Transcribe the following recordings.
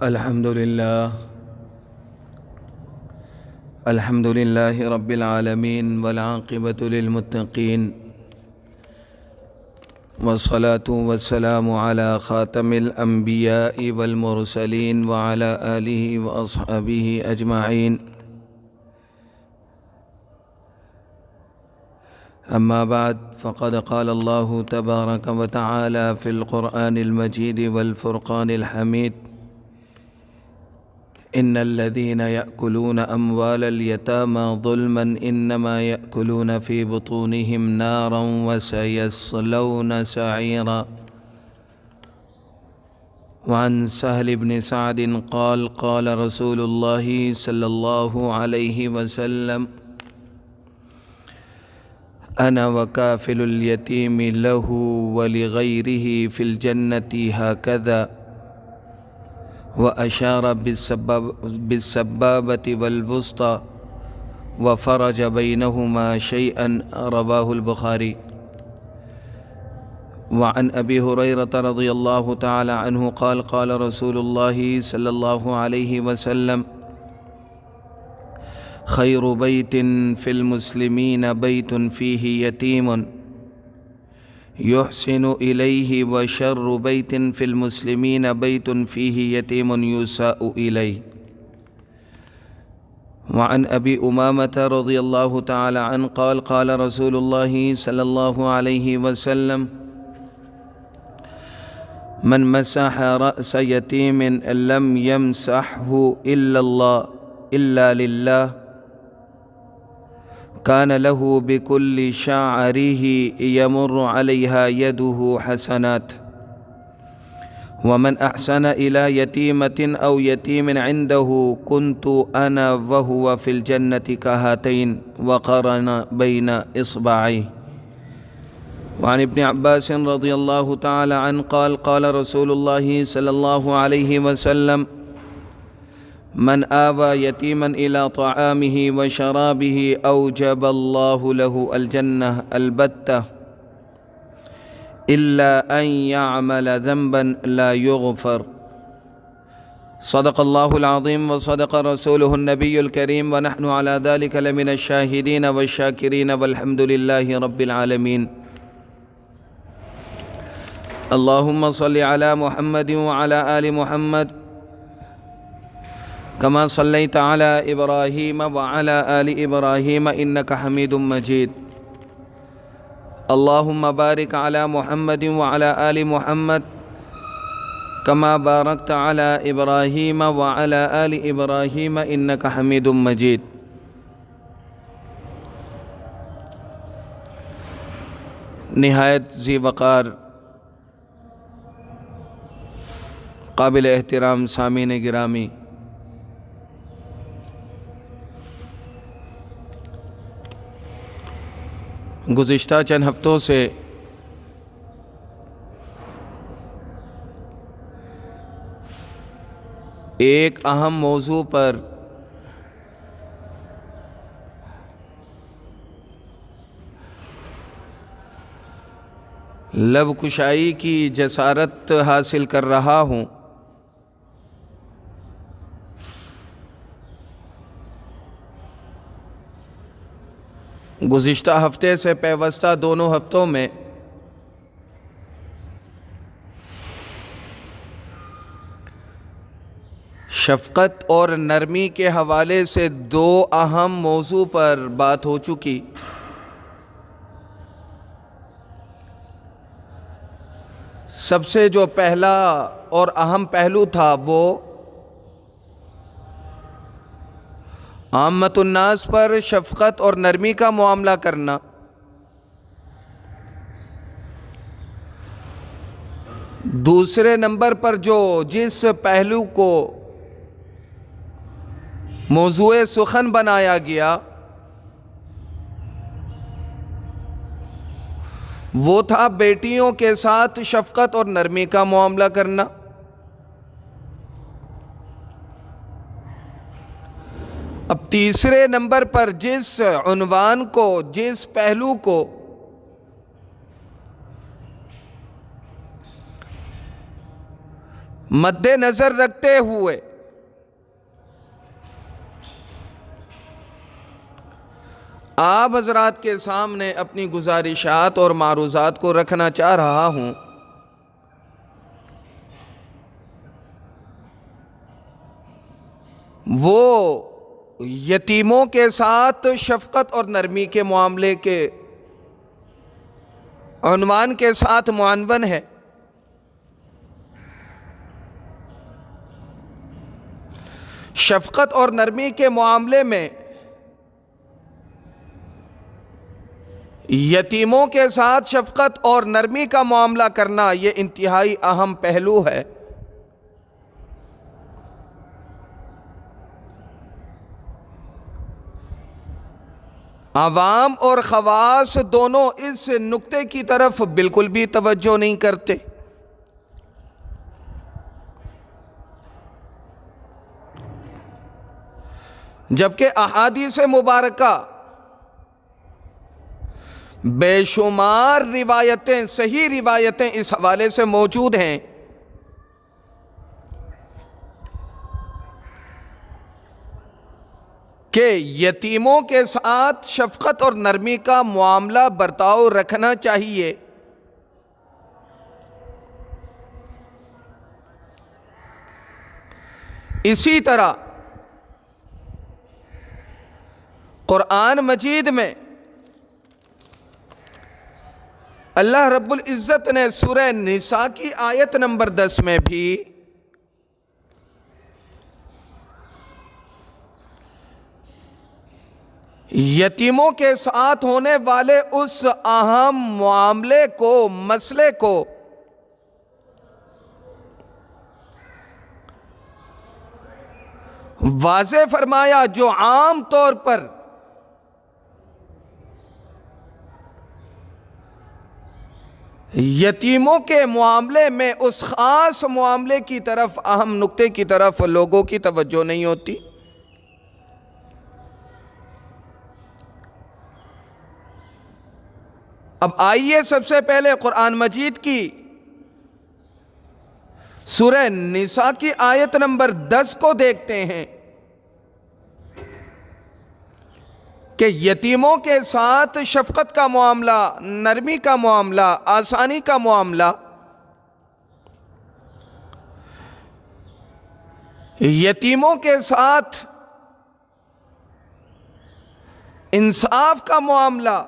الحمد لله رب العالمين والعاقبة للمتقين والصلاة والسلام على خاتم الأنبياء والمرسلين وعلى آله وأصحابه أجمعين. أما بعد، فقد قال الله تبارك وتعالى في القرآن المجيد والفرقان الحميد: إن الذين يأكلون أموال اليتامى ظلما إنما يأكلون في بطونهم نارا وسيصلون سعيرا. وعن سهل بن سعد قال: قال رسول الله صلى الله عليه وسلم: أنا وكافل اليتيم له ولغيره في الجنة هكذا، وأشار بالسبابة والوسطى وفرج بينهما شيئا، رواه البخاري. وعن أبي هريرة رضي الله تعالى عنه قال: قال رسول الله صلى الله عليه وسلم: خير بيت في المسلمين بيت فيه يتيم يحسن إليه، وشر بيت في المسلمين بيت فيه يتيم يساء إليه. وعن أبي أمامة رضي الله تعالى عنه قال: قال رسول الله صلى الله عليه وسلم: من مسح رأس يتيم لم يمسحه إلا لله، كان له بكل شعره يمر عليها يده حسنات. ومن أحسن إلى يتيمة أو يتيم عنده كنت أنا وهو في الجنة كهاتين، وقرن بين إصبعيه. وعن ابن عباس رضي الله تعالى عنه قال: قال رسول الله صلى الله عليه وسلم: من آوى يتيما إلى طعامه وشرابه أوجب الله له الجنة البتة، إلا أن يعمل ذنبا لا يغفر. صدق الله العظيم وصدق رسوله النبي الكريم، ونحن على ذلك لمن الشاهدين والشاكرين، والحمد لله رب العالمين. اللهم صل على محمد وعلى آل محمد كما صليت على إبراهيم وعلى آل إبراهيم إنك حميد مجيد. اللهم بارك على محمد وعلى آل محمد كما باركت على إبراهيم وعلى آل إبراهيم إنك حميد مجيد. نہایت ذی وقار قابل احترام سامعین گرامی، گزشتہ چند ہفتوں سے ایک اہم موضوع پر لب کشائی کی جسارت حاصل کر رہا ہوں. گزشتہ ہفتے سے پیوستہ دونوں ہفتوں میں شفقت اور نرمی کے حوالے سے دو اہم موضوع پر بات ہو چکی. سب سے جو پہلا اور اہم پہلو تھا وہ عامت الناس پر شفقت اور نرمی کا معاملہ کرنا. دوسرے نمبر پر جس پہلو کو موضوع سخن بنایا گیا وہ تھا بیٹیوں کے ساتھ شفقت اور نرمی کا معاملہ کرنا. اب تیسرے نمبر پر جس عنوان کو، جس پہلو کو مد نظر رکھتے ہوئے آپ حضرات کے سامنے اپنی گزارشات اور معروضات کو رکھنا چاہ رہا ہوں۔ وہ یتیموں کے ساتھ شفقت اور نرمی کے معاملے کے عنوان کے ساتھ معنون ہے۔ شفقت اور نرمی کے معاملے میں یتیموں کے ساتھ شفقت اور نرمی کا معاملہ کرنا یہ انتہائی اہم پہلو ہے۔ عوام اور خواص دونوں اس نقطے کی طرف بالکل بھی توجہ نہیں کرتے۔ جبکہ احادیث مبارکہ بے شمار روایتیں، صحیح روایتیں اس حوالے سے موجود ہیں کہ یتیموں کے ساتھ شفقت اور نرمی کا معاملہ برتاؤ رکھنا چاہیے۔ اسی طرح قرآن مجید میں اللہ رب العزت نے سورہ نساء کی آیت نمبر 10 میں بھی یتیموں کے ساتھ ہونے والے اس اہم معاملے کو، مسئلے کو واضح فرمایا، جو عام طور پر یتیموں کے معاملے میں اس خاص معاملے کی طرف، اہم نقطے کی طرف لوگوں کی توجہ نہیں ہوتی۔ اب آئیے سب سے پہلے قرآن مجید کی سورہ نساء کی آیت نمبر 10 کو دیکھتے ہیں کہ یتیموں کے ساتھ شفقت کا معاملہ، نرمی کا معاملہ، آسانی کا معاملہ، یتیموں کے ساتھ انصاف کا معاملہ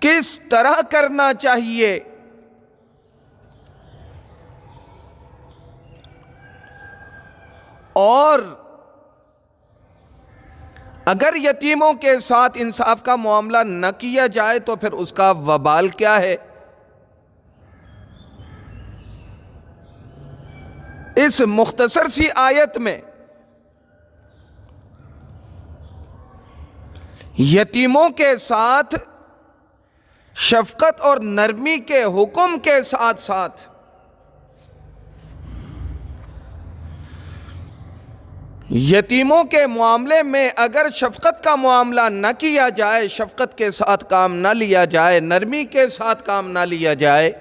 کس طرح کرنا چاہیے، اور اگر یتیموں کے ساتھ انصاف کا معاملہ نہ کیا جائے تو پھر اس کا وبال کیا ہے، اس مختصر سی آیت میں یتیموں کے ساتھ شفقت اور نرمی کے حکم کے ساتھ ساتھ یتیموں کے معاملے میں اگر شفقت کا معاملہ نہ کیا جائے، شفقت کے ساتھ کام نہ لیا جائے، نرمی کے ساتھ کام نہ لیا جائے،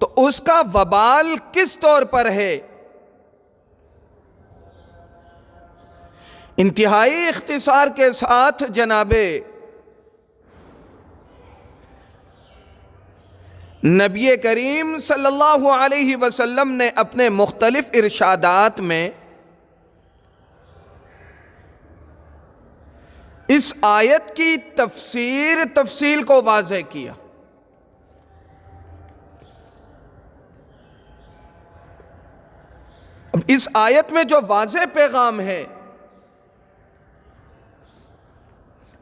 تو اس کا وبال کس طور پر ہے۔ انتہائی اختصار کے ساتھ جناب نبی کریم صلی اللہ علیہ وسلم نے اپنے مختلف ارشادات میں اس آیت کی تفصیل کو واضح کیا۔ اب اس آیت میں جو واضح پیغام ہے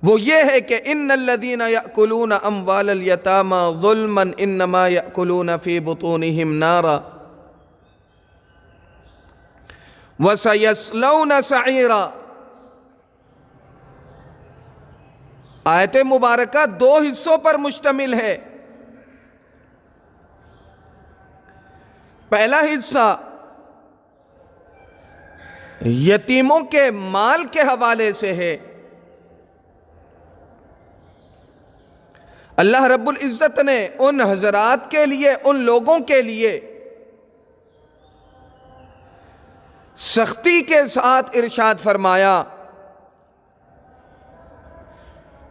وہ یہ ہے کہ ان الذین یأکلون اموال الیتامی ظلما انما یأکلون فی بطونہم نارا وسیصلون سعیرا۔ آیت مبارکہ 2 حصوں پر مشتمل ہے۔ پہلا حصہ یتیموں کے مال کے حوالے سے ہے۔ اللہ رب العزت نے ان حضرات کے لیے، ان لوگوں کے لیے سختی کے ساتھ ارشاد فرمایا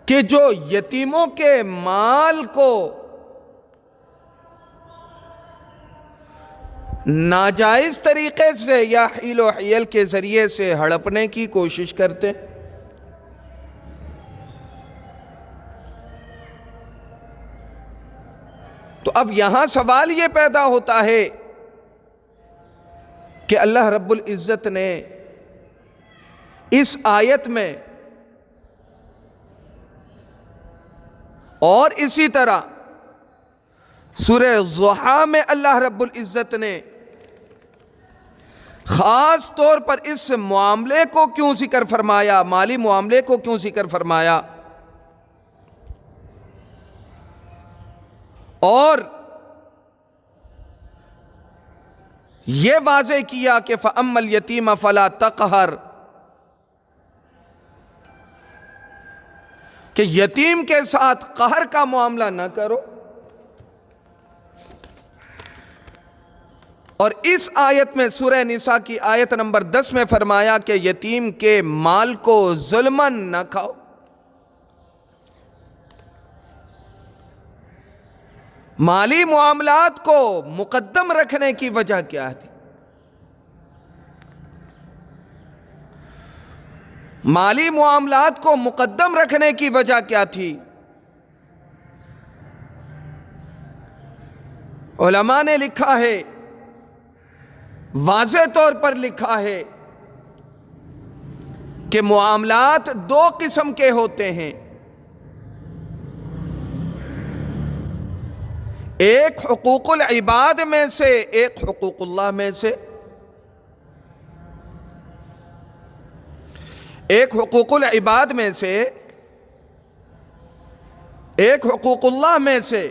کہ جو یتیموں کے مال کو ناجائز طریقے سے یا حیل و حیل کے ذریعے سے ہڑپنے کی کوشش کرتے، تو اب یہاں سوال یہ پیدا ہوتا ہے کہ اللہ رب العزت نے اس آیت میں اور اسی طرح سورہ ضحیٰ میں اللہ رب العزت نے خاص طور پر اس معاملے کو کیوں ذکر فرمایا، مالی معاملے کو کیوں ذکر فرمایا، اور یہ واضح کیا کہ فَأَمَّا الْيَتِيمَ فَلَا تَقْهَرْ، کہ یتیم کے ساتھ قہر کا معاملہ نہ کرو۔ اور اس آیت میں سورہ نساء کی آیت نمبر 10 میں فرمایا کہ یتیم کے مال کو ظلماً نہ کھاؤ۔ مالی معاملات کو مقدم رکھنے کی وجہ کیا تھی؟ مالی معاملات کو مقدم رکھنے کی وجہ کیا تھی؟ علماء نے لکھا ہے، واضح طور پر لکھا ہے کہ معاملات دو قسم کے ہوتے ہیں، ایک حقوق العباد میں سے، ایک حقوق اللہ میں سے۔ ایک حقوق العباد میں سے، ایک حقوق اللہ میں سے۔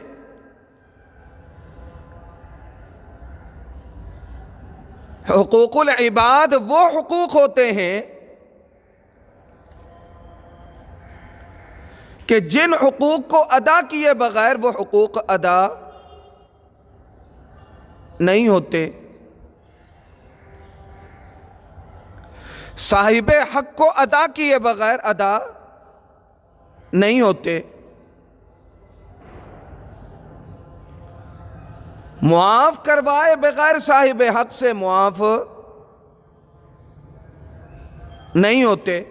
حقوق العباد وہ حقوق ہوتے ہیں کہ جن حقوق کو ادا کیے بغیر وہ حقوق ادا نہیں ہوتے۔ صاحب حق کو ادا کیے بغیر ادا نہیں ہوتے۔ معاف کروائے بغیر صاحب حق سے معاف نہیں ہوتے۔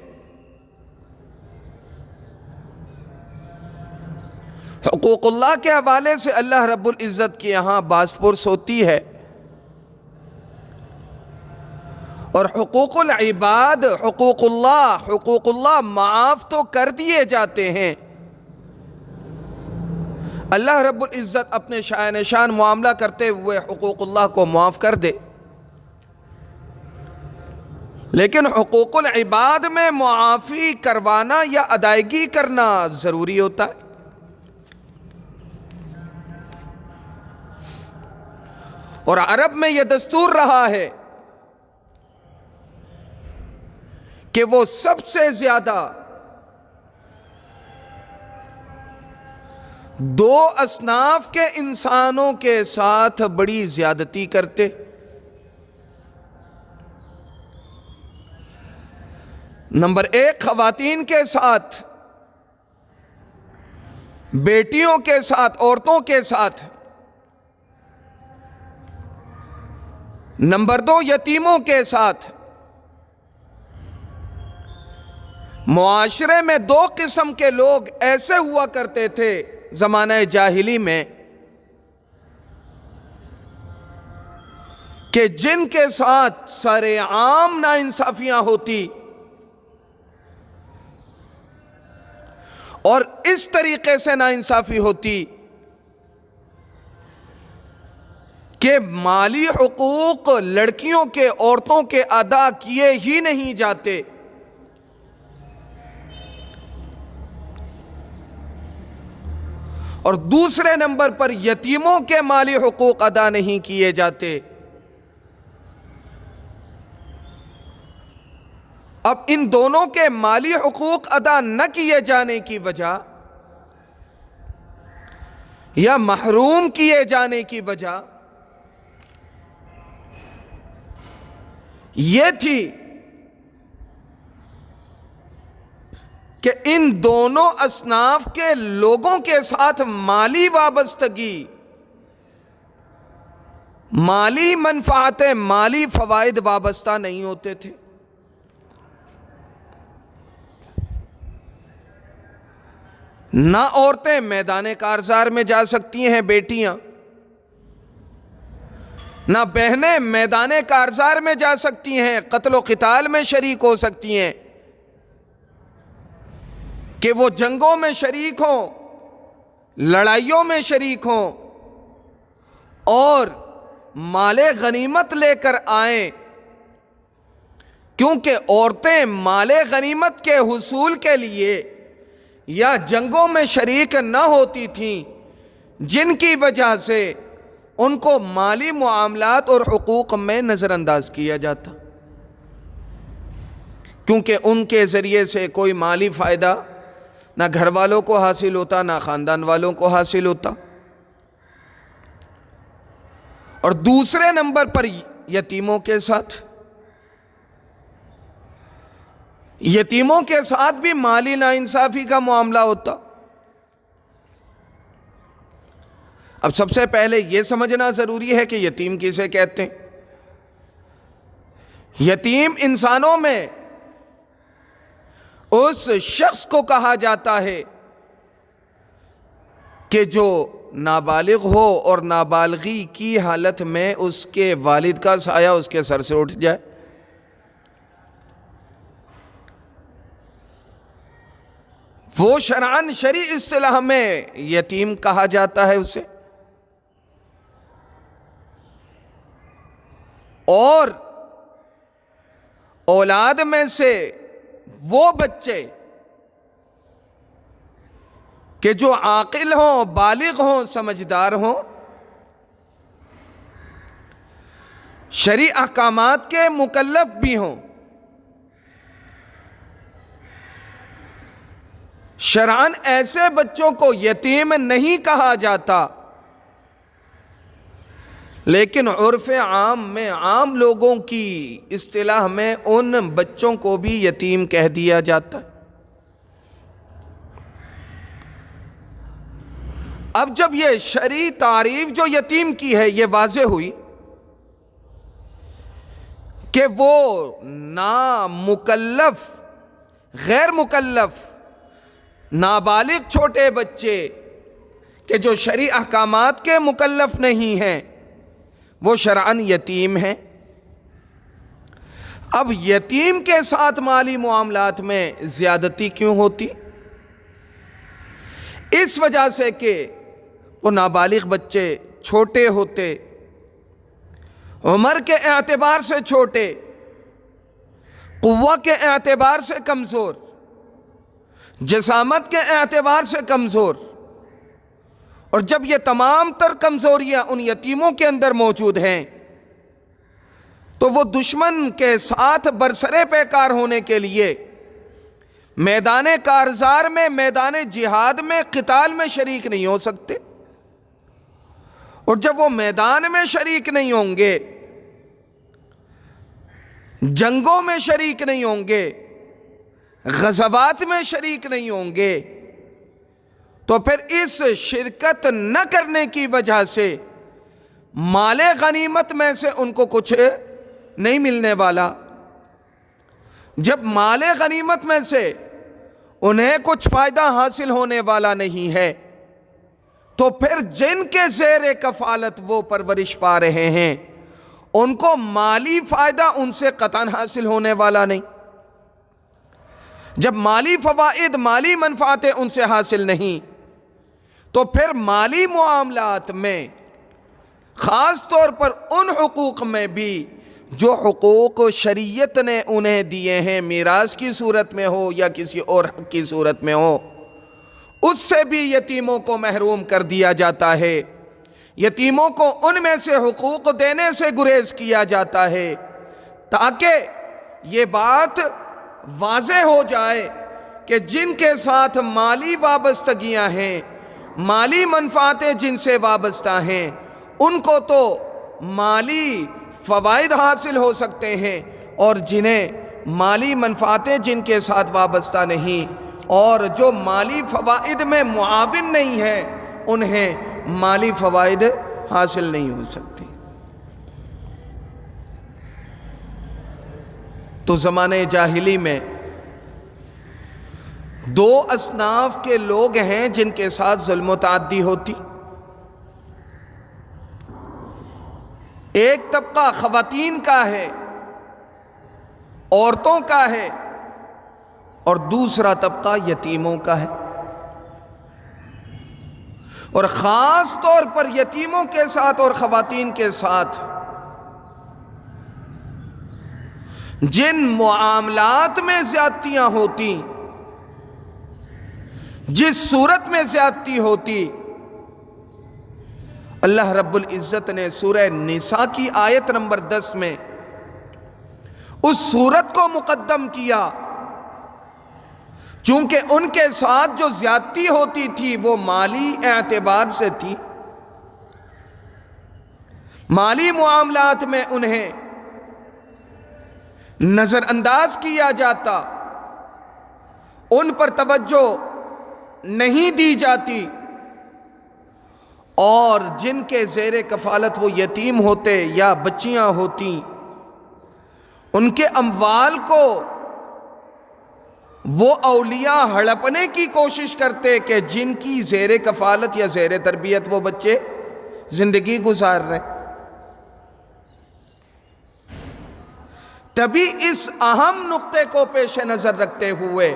حقوق اللہ کے حوالے سے اللہ رب العزت کی یہاں باز پرس ہوتی ہے، اور حقوق العباد، حقوق اللہ معاف تو کر دیے جاتے ہیں۔ اللہ رب العزت اپنے شائن شان معاملہ کرتے ہوئے حقوق اللہ کو معاف کر دے، لیکن حقوق العباد میں معافی کروانا یا ادائیگی کرنا ضروری ہوتا ہے۔ اور عرب میں یہ دستور رہا ہے کہ وہ سب سے زیادہ دو اصناف کے انسانوں کے ساتھ بڑی زیادتی کرتے۔ نمبر ایک، خواتین کے ساتھ، بیٹیوں کے ساتھ، عورتوں کے ساتھ۔ نمبر دو، یتیموں کے ساتھ۔ معاشرے میں دو قسم کے لوگ ایسے ہوا کرتے تھے زمانہ جاہلی میں کہ جن کے ساتھ سرعام ناانصافیاں ہوتی، اور اس طریقے سے ناانصافی ہوتی کہ مالی حقوق لڑکیوں کے، عورتوں کے ادا کیے ہی نہیں جاتے۔ اور دوسرے نمبر پر یتیموں کے مالی حقوق ادا نہیں کیے جاتے۔ اب ان دونوں کے مالی حقوق ادا نہ کیے جانے کی وجہ یا محروم کیے جانے کی وجہ یہ تھی کہ ان دونوں اصناف کے لوگوں کے ساتھ مالی وابستگی، مالی منفعتیں، مالی فوائد وابستہ نہیں ہوتے تھے۔ نہ عورتیں میدان کارزار میں جا سکتی ہیں بیٹیاں، نہ بہنیں میدان کارزار میں جا سکتی ہیں، قتل و قتال میں شریک ہو سکتی ہیں کہ وہ جنگوں میں شریک ہوں، لڑائیوں میں شریک ہوں اور مال غنیمت لے کر آئیں، کیونکہ عورتیں مال غنیمت کے حصول کے لیے یا جنگوں میں شریک نہ ہوتی تھیں، جن کی وجہ سے ان کو مالی معاملات اور حقوق میں نظر انداز کیا جاتا، کیونکہ ان کے ذریعے سے کوئی مالی فائدہ نہ گھر والوں کو حاصل ہوتا، نہ خاندان والوں کو حاصل ہوتا۔ اور دوسرے نمبر پر یتیموں کے ساتھ، یتیموں کے ساتھ بھی مالی ناانصافی کا معاملہ ہوتا۔ اب سب سے پہلے یہ سمجھنا ضروری ہے کہ یتیم کسے کہتے ہیں۔ یتیم انسانوں میں اس شخص کو کہا جاتا ہے کہ جو نابالغ ہو اور نابالغی کی حالت میں اس کے والد کا سایہ اس کے سر سے اٹھ جائے۔ وہ شرعاً شرعی اصطلاح میں یتیم کہا جاتا ہے اسے۔ اور اولاد میں سے وہ بچے کہ جو عاقل ہوں، بالغ ہوں، سمجھدار ہوں، شرعی احکامات کے مکلف بھی ہوں، شرعاً ایسے بچوں کو یتیم نہیں کہا جاتا، لیکن عرف عام میں، عام لوگوں کی اصطلاح میں ان بچوں کو بھی یتیم کہہ دیا جاتا ہے۔ اب جب یہ شرعی تعریف جو یتیم کی ہے یہ واضح ہوئی کہ وہ نامکلف، غیر مکلف، نابالغ چھوٹے بچے کہ جو شرعی احکامات کے مکلف نہیں ہیں وہ شرعاً یتیم ہیں۔ اب یتیم کے ساتھ مالی معاملات میں زیادتی کیوں ہوتی؟ اس وجہ سے کہ وہ نابالغ بچے چھوٹے ہوتے، عمر کے اعتبار سے چھوٹے، قوت کے اعتبار سے کمزور، جسامت کے اعتبار سے کمزور، اور جب یہ تمام تر کمزوریاں ان یتیموں کے اندر موجود ہیں تو وہ دشمن کے ساتھ برسرے پیکار ہونے کے لیے میدان کارزار میں، میدان جہاد میں، قتال میں شریک نہیں ہو سکتے۔ اور جب وہ میدان میں شریک نہیں ہوں گے، جنگوں میں شریک نہیں ہوں گے، غزوات میں شریک نہیں ہوں گے، تو پھر اس شرکت نہ کرنے کی وجہ سے مال غنیمت میں سے ان کو کچھ نہیں ملنے والا۔ جب مال غنیمت میں سے انہیں کچھ فائدہ حاصل ہونے والا نہیں ہے تو پھر جن کے زیر کفالت وہ پرورش پا رہے ہیں ان کو مالی فائدہ ان سے قطعاً حاصل ہونے والا نہیں۔ جب مالی فوائد، مالی منفعتیں ان سے حاصل نہیں تو پھر مالی معاملات میں، خاص طور پر ان حقوق میں بھی جو حقوق شریعت نے انہیں دیے ہیں، میراث کی صورت میں ہو یا کسی اور حق کی صورت میں ہو، اس سے بھی یتیموں کو محروم کر دیا جاتا ہے۔ یتیموں کو ان میں سے حقوق دینے سے گریز کیا جاتا ہے تاکہ یہ بات واضح ہو جائے کہ جن کے ساتھ مالی وابستگیاں ہیں، مالی منفعتیں جن سے وابستہ ہیں، ان کو تو مالی فوائد حاصل ہو سکتے ہیں، اور جنہیں مالی منفعتیں جن کے ساتھ وابستہ نہیں اور جو مالی فوائد میں معاون نہیں ہیں، انہیں مالی فوائد حاصل نہیں ہو سکتے۔ تو زمانے جاہلی میں دو اصناف کے لوگ ہیں جن کے ساتھ ظلم و تعدی ہوتی۔ ایک طبقہ خواتین کا ہے، عورتوں کا ہے، اور دوسرا طبقہ یتیموں کا ہے، اور خاص طور پر یتیموں کے ساتھ اور خواتین کے ساتھ جن معاملات میں زیادتیاں ہوتی، جس صورت میں زیادتی ہوتی، اللہ رب العزت نے سورہ نساء کی آیت نمبر 10 میں اس صورت کو مقدم کیا، چونکہ ان کے ساتھ جو زیادتی ہوتی تھی وہ مالی اعتبار سے تھی، مالی معاملات میں انہیں نظر انداز کیا جاتا، ان پر توجہ نہیں دی جاتی، اور جن کے زیر کفالت وہ یتیم ہوتے یا بچیاں ہوتی، ان کے اموال کو وہ اولیاء ہڑپنے کی کوشش کرتے کہ جن کی زیر کفالت یا زیر تربیت وہ بچے زندگی گزار رہے۔ تبھی اس اہم نقطے کو پیش نظر رکھتے ہوئے،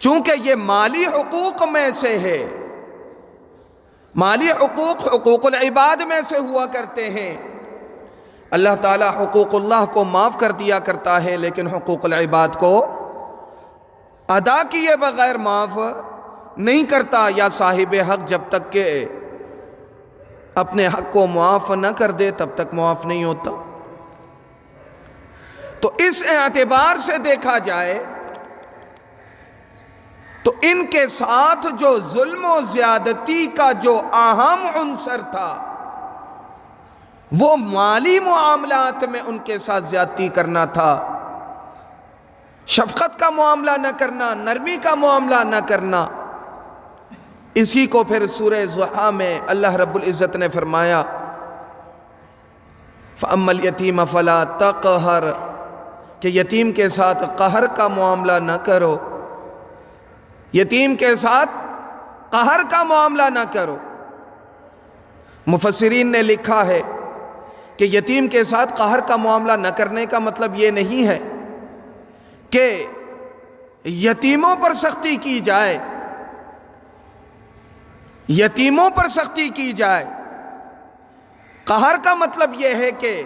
چونکہ یہ مالی حقوق میں سے ہے، مالی حقوق حقوق العباد میں سے ہوا کرتے ہیں، اللہ تعالی حقوق اللہ کو معاف کر دیا کرتا ہے لیکن حقوق العباد کو ادا کیے بغیر معاف نہیں کرتا، یا صاحب حق جب تک کہ اپنے حق کو معاف نہ کر دے تب تک معاف نہیں ہوتا۔ تو اس اعتبار سے دیکھا جائے تو ان کے ساتھ جو ظلم و زیادتی کا جو اہم عنصر تھا وہ مالی معاملات میں ان کے ساتھ زیادتی کرنا تھا، شفقت کا معاملہ نہ کرنا، نرمی کا معاملہ نہ کرنا۔ اسی کو پھر سورہ ضحیٰ میں اللہ رب العزت نے فرمایا فَأَمَّا الْيَتِيمَ فَلَا تَقْهَرْ، کہ یتیم کے ساتھ قہر کا معاملہ نہ کرو، یتیم کے ساتھ قہر کا معاملہ نہ کرو۔ مفسرین نے لکھا ہے کہ یتیم کے ساتھ قہر کا معاملہ نہ کرنے کا مطلب یہ نہیں ہے کہ یتیموں پر سختی کی جائے، یتیموں پر سختی کی جائے۔ قہر کا مطلب یہ ہے کہ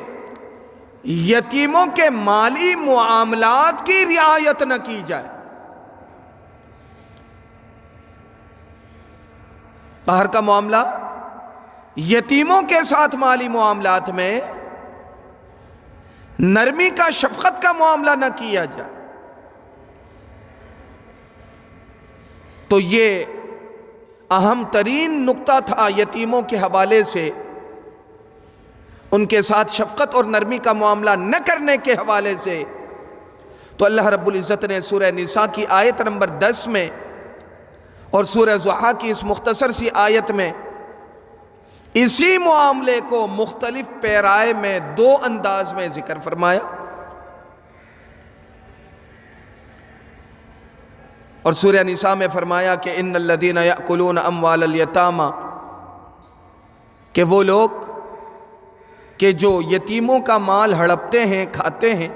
یتیموں کے مالی معاملات کی رعایت نہ کی جائے۔ قہر کا معاملہ یتیموں کے ساتھ مالی معاملات میں نرمی کا، شفقت کا معاملہ نہ کیا جائے۔ تو یہ اہم ترین نقطہ تھا یتیموں کے حوالے سے، ان کے ساتھ شفقت اور نرمی کا معاملہ نہ کرنے کے حوالے سے۔ تو اللہ رب العزت نے سورہ نساء کی آیت نمبر 10 میں اور سورہ ضحیٰ کی اس مختصر سی آیت میں اسی معاملے کو مختلف پیرائے میں دو انداز میں ذکر فرمایا، اور سورہ نساء میں فرمایا کہ ان الذین یأکلون اموال الیتامی، کہ وہ لوگ کہ جو یتیموں کا مال ہڑپتے ہیں، کھاتے ہیں،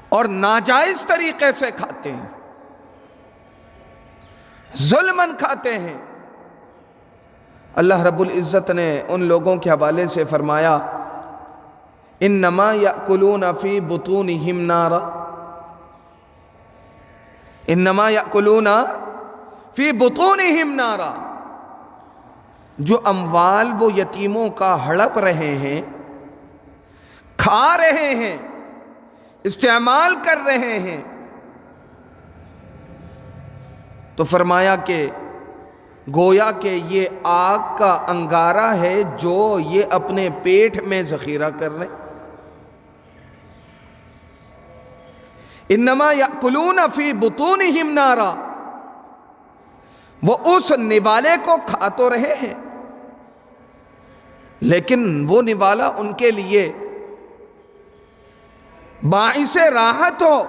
اور ناجائز طریقے سے کھاتے ہیں، ظلماً کھاتے ہیں، اللہ رب العزت نے ان لوگوں کے حوالے سے فرمایا انما یأکلون فی بطونہم نارا، انما یأکلون فی بطونہم نارا، جو اموال وہ یتیموں کا ہڑپ رہے ہیں، کھا رہے ہیں، استعمال کر رہے ہیں، تو فرمایا کہ گویا کہ یہ آگ کا انگارہ ہے جو یہ اپنے پیٹ میں ذخیرہ کر رہے ہیں۔ انما یاکلون فی بطونہم نارا، وہ اس نوالے کو کھا تو رہے ہیں لیکن وہ نوالا ان کے لیے باعث راحت ہو،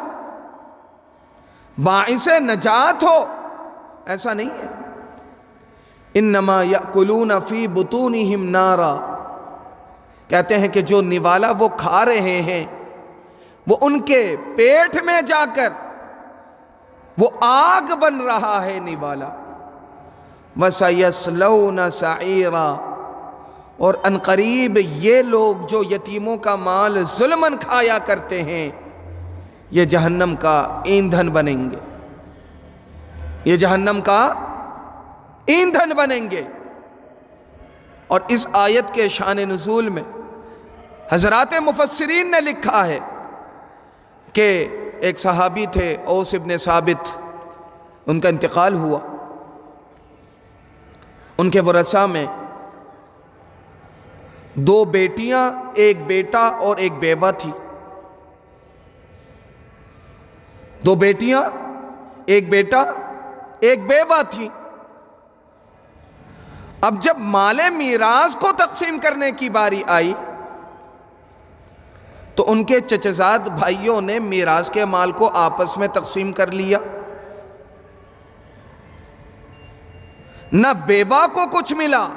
باعث نجات ہو، ایسا نہیں ہے۔ انما یاکلون فی بطونہم نارا، کہتے ہیں کہ جو نوالا وہ کھا رہے ہیں وہ ان کے پیٹ میں جا کر وہ آگ بن رہا ہے نوالا۔ وَسَيَصْلَوْنَ سَعِيرًا، اور عنقریب یہ لوگ جو یتیموں کا مال ظلماً کھایا کرتے ہیں یہ جہنم کا ایندھن بنیں گے، یہ جہنم کا ایندھن بنیں گے۔ اور اس آیت کے شان نزول میں حضرات مفسرین نے لکھا ہے کہ ایک صحابی تھے اوس ابن ثابت، ان کا انتقال ہوا، ان کے ورثہ میں 2 بیٹیاں، ایک بیٹا اور ایک بیوہ تھی۔ 2 بیٹیاں، ایک بیٹا، ایک بیوہ تھی۔ اب جب مال میراث کو تقسیم کرنے کی باری آئی تو ان کے چچزاد بھائیوں نے میراث کے مال کو آپس میں تقسیم کر لیا، نہ بیوہ کو کچھ ملا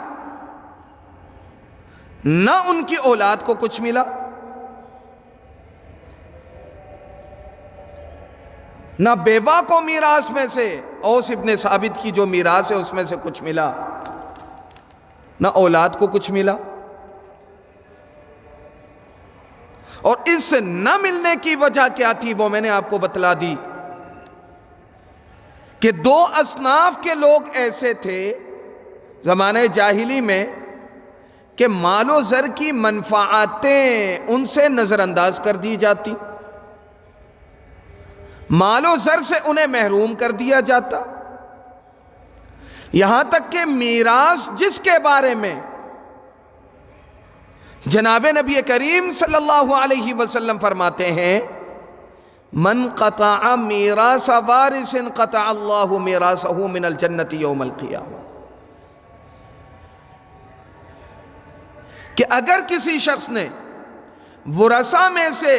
نہ ان کی اولاد کو کچھ ملا، نہ بیوہ کو میراث میں سے اوس ابن ثابت کی جو میراث ہے اس میں سے کچھ ملا، نہ اولاد کو کچھ ملا۔ اور اس نہ ملنے کی وجہ کیا تھی وہ میں نے آپ کو بتلا دی کہ 2 اصناف کے لوگ ایسے تھے زمانہ جاہلی میں کہ مال و زر کی منفعتیں ان سے نظر انداز کر دی جاتی، مال و زر سے انہیں محروم کر دیا جاتا، یہاں تک کہ میراث جس کے بارے میں جناب نبی کریم صلی اللہ علیہ وسلم فرماتے ہیں من قطع میراث وارث قطع اللہ میراثہ من الجنت یوم القیامہ، کہ اگر کسی شخص نے ورثہ میں سے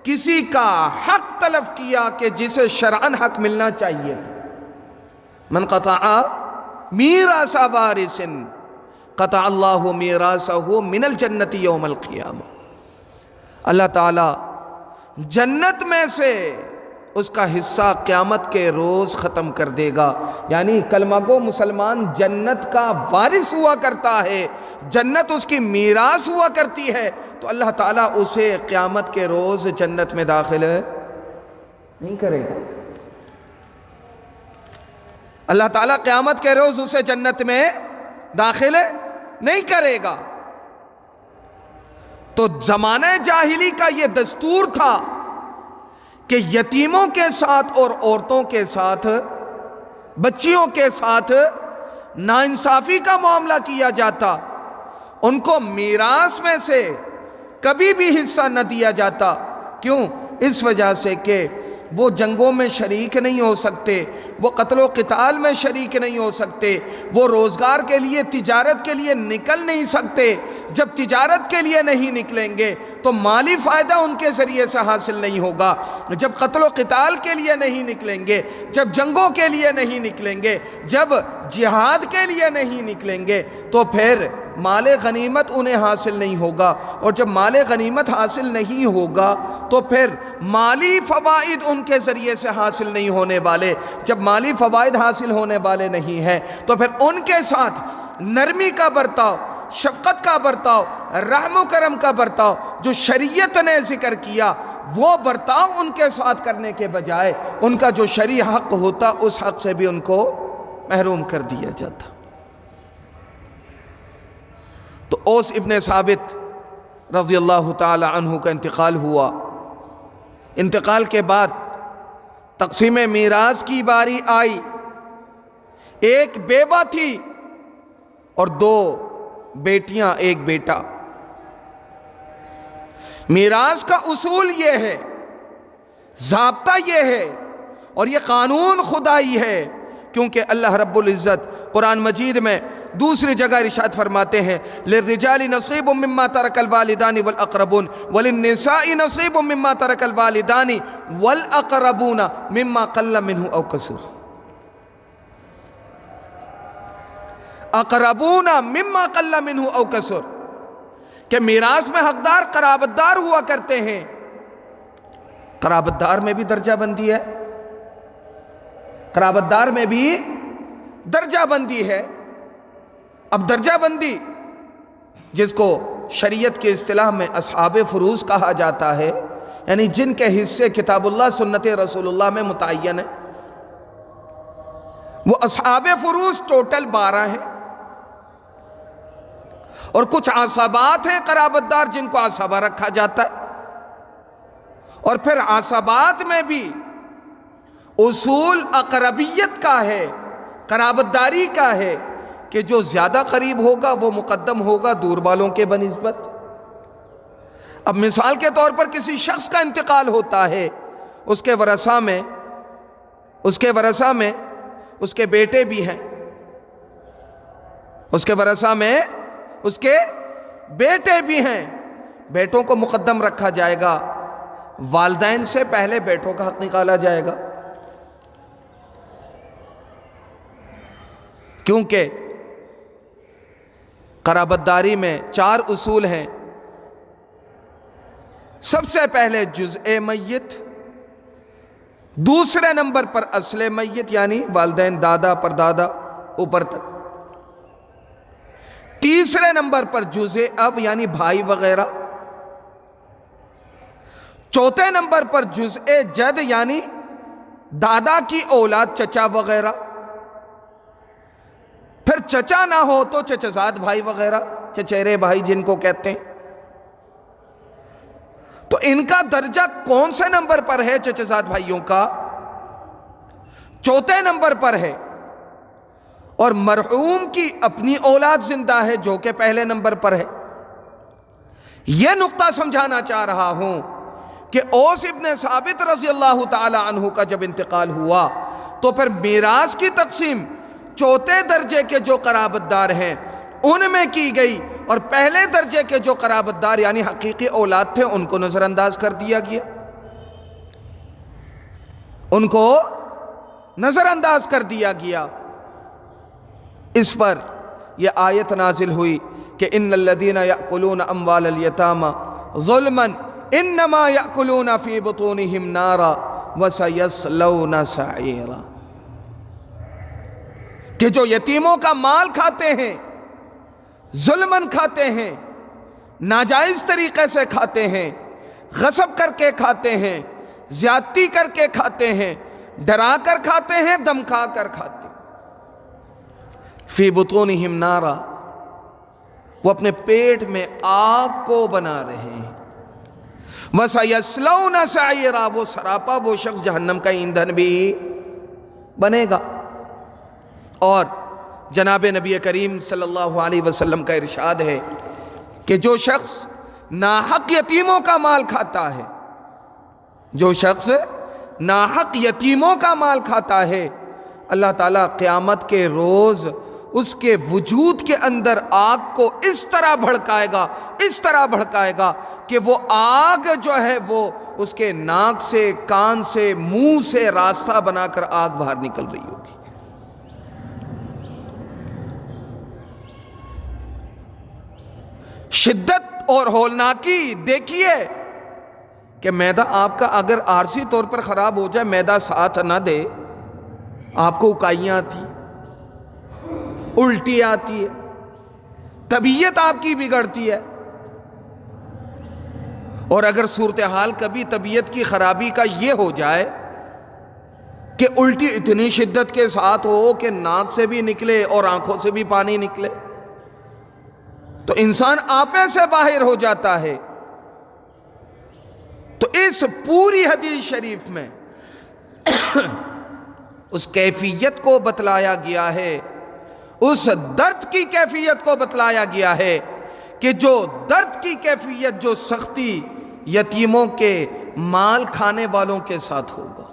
کسی کا حق طلب کیا کہ جسے شرعاً حق ملنا چاہیے تھا، من قطع میراث وارث قطع اللہ میراثہ من الجنت یوم القیامہ، اللہ تعالی جنت میں سے اس کا حصہ قیامت کے روز ختم کر دے گا۔ یعنی کلمہ گو مسلمان جنت کا وارث ہوا کرتا ہے، جنت اس کی میراث ہوا کرتی ہے، تو اللہ تعالیٰ اسے قیامت کے روز جنت میں داخل نہیں کرے گا۔ اللہ تعالیٰ قیامت کے روز اسے جنت میں داخل نہیں کرے گا۔ تو زمانہ جاہلی کا یہ دستور تھا کہ یتیموں کے ساتھ اور عورتوں کے ساتھ، بچیوں کے ساتھ ناانصافی کا معاملہ کیا جاتا، ان کو میراث میں سے کبھی بھی حصہ نہ دیا جاتا۔ کیوں؟ اس وجہ سے کہ وہ جنگوں میں شریک نہیں ہو سکتے، وہ قتل و قتال میں شریک نہیں ہو سکتے، وہ روزگار کے لیے تجارت کے لیے نکل نہیں سکتے۔ جب تجارت کے لیے نہیں نکلیں گے تو مالی فائدہ ان کے ذریعے سے حاصل نہیں ہوگا، جب قتل و قتال کے لیے نہیں نکلیں گے، جب جنگوں کے لیے نہیں نکلیں گے، جب جہاد کے لیے نہیں نکلیں گے تو پھر مال غنیمت انہیں حاصل نہیں ہوگا، اور جب مال غنیمت حاصل نہیں ہوگا تو پھر مالی فوائد ان کے ذریعے سے حاصل نہیں ہونے والے۔ جب مالی فوائد حاصل ہونے والے نہیں ہیں تو پھر ان کے ساتھ نرمی کا برتاؤ، شفقت کا برتاؤ، رحم و کرم کا برتاؤ جو شریعت نے ذکر کیا، وہ برتاؤ ان کے ساتھ کرنے کے بجائے ان کا جو شرعی حق ہوتا اس حق سے بھی ان کو محروم کر دیا جاتا۔ تو اوس ابن ثابت رضی اللہ تعالی عنہ کا انتقال ہوا، انتقال کے بعد تقسیم میراث کی باری آئی. ایک بیوہ تھی اور 2 بیٹیاں، 1 بیٹا. میراث کا اصول یہ ہے، ضابطہ یہ ہے، اور یہ قانون خدائی ہے، کیونکہ اللہ رب العزت قرآن مجید میں دوسری جگہ ارشاد فرماتے ہیں للرجال نصیب مما ترک الوالدان والاقربون وللنساء نصیب مما ترک الوالدان والاقربون مما قل منه او کثر. اقربون مما قل منه او کثر، کہ میراث میں حقدار قرابت دار ہوا کرتے ہیں. قرابت دار میں بھی درجہ بندی ہے، قرابت دار میں بھی درجہ بندی ہے. اب درجہ بندی جس کو شریعت کی اصطلاح میں اصحاب فروض کہا جاتا ہے، یعنی جن کے حصے کتاب اللہ سنت رسول اللہ میں متعین ہے، وہ اصحاب فروض ٹوٹل 12 ہیں. اور کچھ عصبات ہیں قرابت دار جن کو عصبہ رکھا جاتا ہے. اور پھر عصبات میں بھی اصول اقربیت کا ہے، قرابت داری کا ہے، کہ جو زیادہ قریب ہوگا وہ مقدم ہوگا دور والوں کے بنسبت. اب مثال کے طور پر کسی شخص کا انتقال ہوتا ہے، اس کے ورثہ میں اس کے بیٹے بھی ہیں، اس کے ورثہ میں اس کے بیٹے بھی ہیں. بیٹوں کو مقدم رکھا جائے گا، والدین سے پہلے بیٹوں کا حق نکالا جائے گا، کیونکہ قرابت داری میں 4 اصول ہیں. سب سے پہلے جزء میت، دوسرے نمبر پر اصل میت یعنی والدین، دادا، پردادا، اوپر تک. تیسرے نمبر پر جزء اب یعنی بھائی وغیرہ. چوتھے نمبر پر جزء جد یعنی دادا کی اولاد، چچا وغیرہ. پھر چچا نہ ہو تو چچزاد بھائی وغیرہ، چچیرے بھائی جن کو کہتے ہیں. تو ان کا درجہ کون سے نمبر پر ہے؟ چچزاد بھائیوں کا چوتھے نمبر پر ہے. اور مرحوم کی اپنی اولاد زندہ ہے جو کہ پہلے نمبر پر ہے. یہ نقطہ سمجھانا چاہ رہا ہوں کہ اوس ابن ثابت رضی اللہ تعالی عنہ کا جب انتقال ہوا تو پھر میراث کی تقسیم چوتھے درجے کے جو قرابت دار ہیں ان میں کی گئی، اور پہلے درجے کے جو قرابت دار یعنی حقیقی اولاد تھے ان کو نظر انداز کر دیا گیا، ان کو نظر انداز کر دیا گیا. اس پر یہ آیت نازل ہوئی کہ ان الذین یأکلون اموال الیتامی ظلما انما یأکلون فی بطونہم نارا وسیصلون سعیرا. کہ جو یتیموں کا مال کھاتے ہیں، ظلماً کھاتے ہیں، ناجائز طریقے سے کھاتے ہیں، غصب کر کے کھاتے ہیں، زیادتی کر کے کھاتے ہیں، ڈرا کر کھاتے ہیں، دمکا کر کھاتے ہیں. فی بطونہم نارا، وہ اپنے پیٹ میں آگ کو بنا رہے ہیں. وَسَيَصْلَوْنَ سَعِيرًا، وہ سراپا وہ شخص جہنم کا ایندھن بھی بنے گا. اور جناب نبی کریم صلی اللہ علیہ وسلم کا ارشاد ہے کہ جو شخص ناحق یتیموں کا مال کھاتا ہے، جو شخص ناحق یتیموں کا مال کھاتا ہے، اللہ تعالیٰ قیامت کے روز اس کے وجود کے اندر آگ کو اس طرح بھڑکائے گا کہ وہ آگ جو ہے وہ اس کے ناک سے، کان سے، منہ سے راستہ بنا کر آگ باہر نکل رہی ہوگی. شدت اور ہولناکی دیکھیے کہ معدہ آپ کا اگر عارضی طور پر خراب ہو جائے، معدہ ساتھ نہ دے، آپ کو اکائیاں آتی، الٹی آتی ہے، طبیعت آپ کی بگڑتی ہے. اور اگر صورتحال کبھی طبیعت کی خرابی کا یہ ہو جائے کہ الٹی اتنی شدت کے ساتھ ہو کہ ناک سے بھی نکلے اور آنکھوں سے بھی پانی نکلے، تو انسان آپے سے باہر ہو جاتا ہے. تو اس پوری حدیث شریف میں اس کیفیت کو بتلایا گیا ہے، اس درد کی کیفیت کو بتلایا گیا ہے کہ جو درد کی کیفیت، جو سختی یتیموں کے مال کھانے والوں کے ساتھ ہوگا،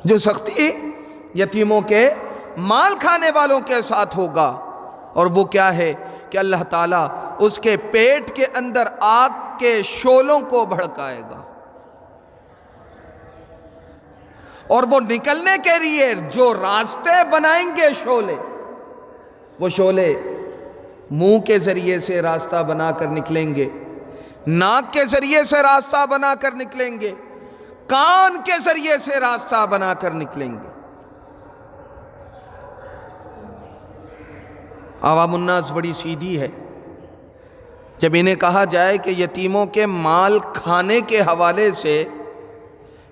جو سختی یتیموں کے مال کھانے والوں کے ساتھ ہوگا، اور وہ کیا ہے کہ اللہ تعالیٰ اس کے پیٹ کے اندر آگ کے شعلوں کو بھڑکائے گا، اور وہ نکلنے کے لیے جو راستے بنائیں گے شعلے، وہ شعلے منہ کے ذریعے سے راستہ بنا کر نکلیں گے، ناک کے ذریعے سے راستہ بنا کر نکلیں گے، کان کے ذریعے سے راستہ بنا کر نکلیں گے۔ عوام الناس بڑی سیدھی ہے، جب انہیں کہا جائے کہ یتیموں کے مال کھانے کے حوالے سے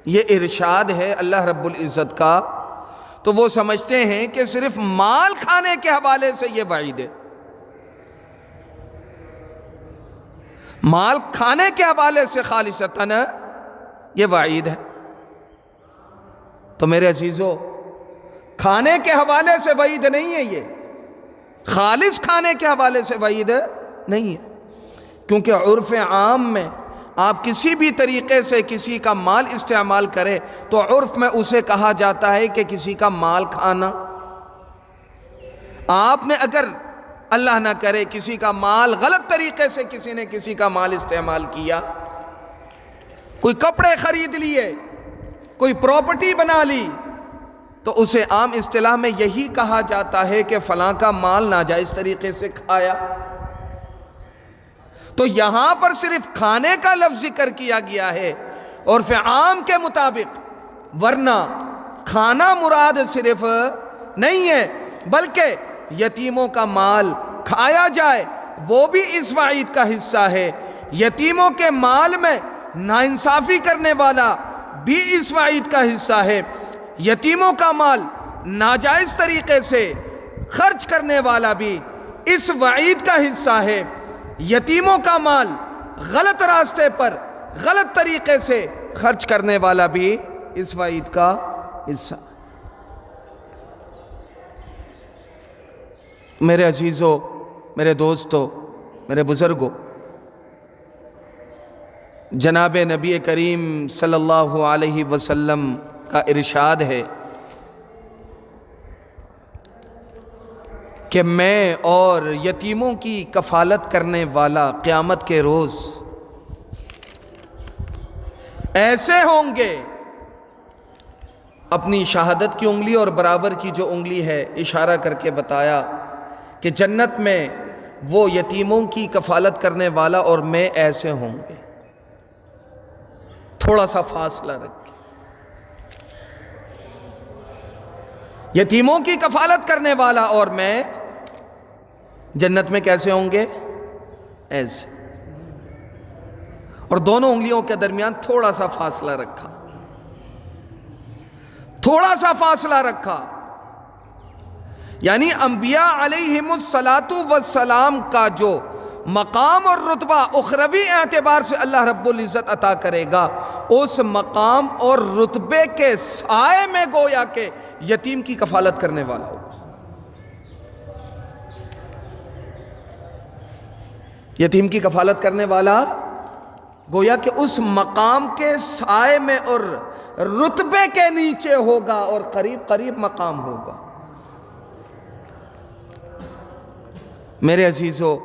یہ ارشاد ہے اللہ رب العزت کا، تو وہ سمجھتے ہیں کہ صرف مال کھانے کے حوالے سے یہ وعید ہے، مال کھانے کے حوالے سے خالصتاً یہ وعید ہے۔ تو میرے عزیزو، کھانے کے حوالے سے وعید نہیں ہے، یہ خالص کھانے کے حوالے سے وعید نہیں ہے، کیونکہ عرف عام میں آپ کسی بھی طریقے سے کسی کا مال استعمال کرے تو عرف میں اسے کہا جاتا ہے کہ کسی کا مال کھانا۔ آپ نے اگر اللہ نہ کرے کسی کا مال غلط طریقے سے کسی نے کسی کا مال استعمال کیا، کوئی کپڑے خرید لیے، کوئی پراپرٹی بنا لی، تو اسے عام اصطلاح میں یہی کہا جاتا ہے کہ فلاں کا مال ناجائز طریقے سے کھایا۔ تو یہاں پر صرف کھانے کا لفظ ذکر کیا گیا ہے عرف عام کے مطابق، ورنہ کھانا مراد صرف نہیں ہے، بلکہ یتیموں کا مال کھایا جائے وہ بھی اس وعید کا حصہ ہے، یتیموں کے مال میں ناانصافی کرنے والا بھی اس وعید کا حصہ ہے، یتیموں کا مال ناجائز طریقے سے خرچ کرنے والا بھی اس وعید کا حصہ ہے، یتیموں کا مال غلط راستے پر غلط طریقے سے خرچ کرنے والا بھی اس وعید کا حصہ۔ میرے عزیزو، میرے دوستو، میرے بزرگوں، جناب نبی کریم صلی اللہ علیہ وسلم کا ارشاد ہے کہ میں اور یتیموں کی کفالت کرنے والا قیامت کے روز ایسے ہوں گے، اپنی شہادت کی انگلی اور برابر کی جو انگلی ہے اشارہ کر کے بتایا کہ جنت میں وہ یتیموں کی کفالت کرنے والا اور میں ایسے ہوں گے، تھوڑا سا فاصلہ رکھ کے، یتیموں کی کفالت کرنے والا اور میں جنت میں کیسے ہوں گے؟ ایسے، اور دونوں انگلیوں کے درمیان تھوڑا سا فاصلہ رکھا، تھوڑا سا فاصلہ رکھا، یعنی انبیاء علیہم السلام کا جو مقام اور رتبہ اخروی اعتبار سے اللہ رب العزت عطا کرے گا، اس مقام اور رتبے کے سائے میں گویا کہ یتیم کی کفالت کرنے والا ہوگا، یتیم کی کفالت کرنے والا گویا کہ اس مقام کے سائے میں اور رتبے کے نیچے ہوگا اور قریب قریب مقام ہوگا۔ میرے عزیزو،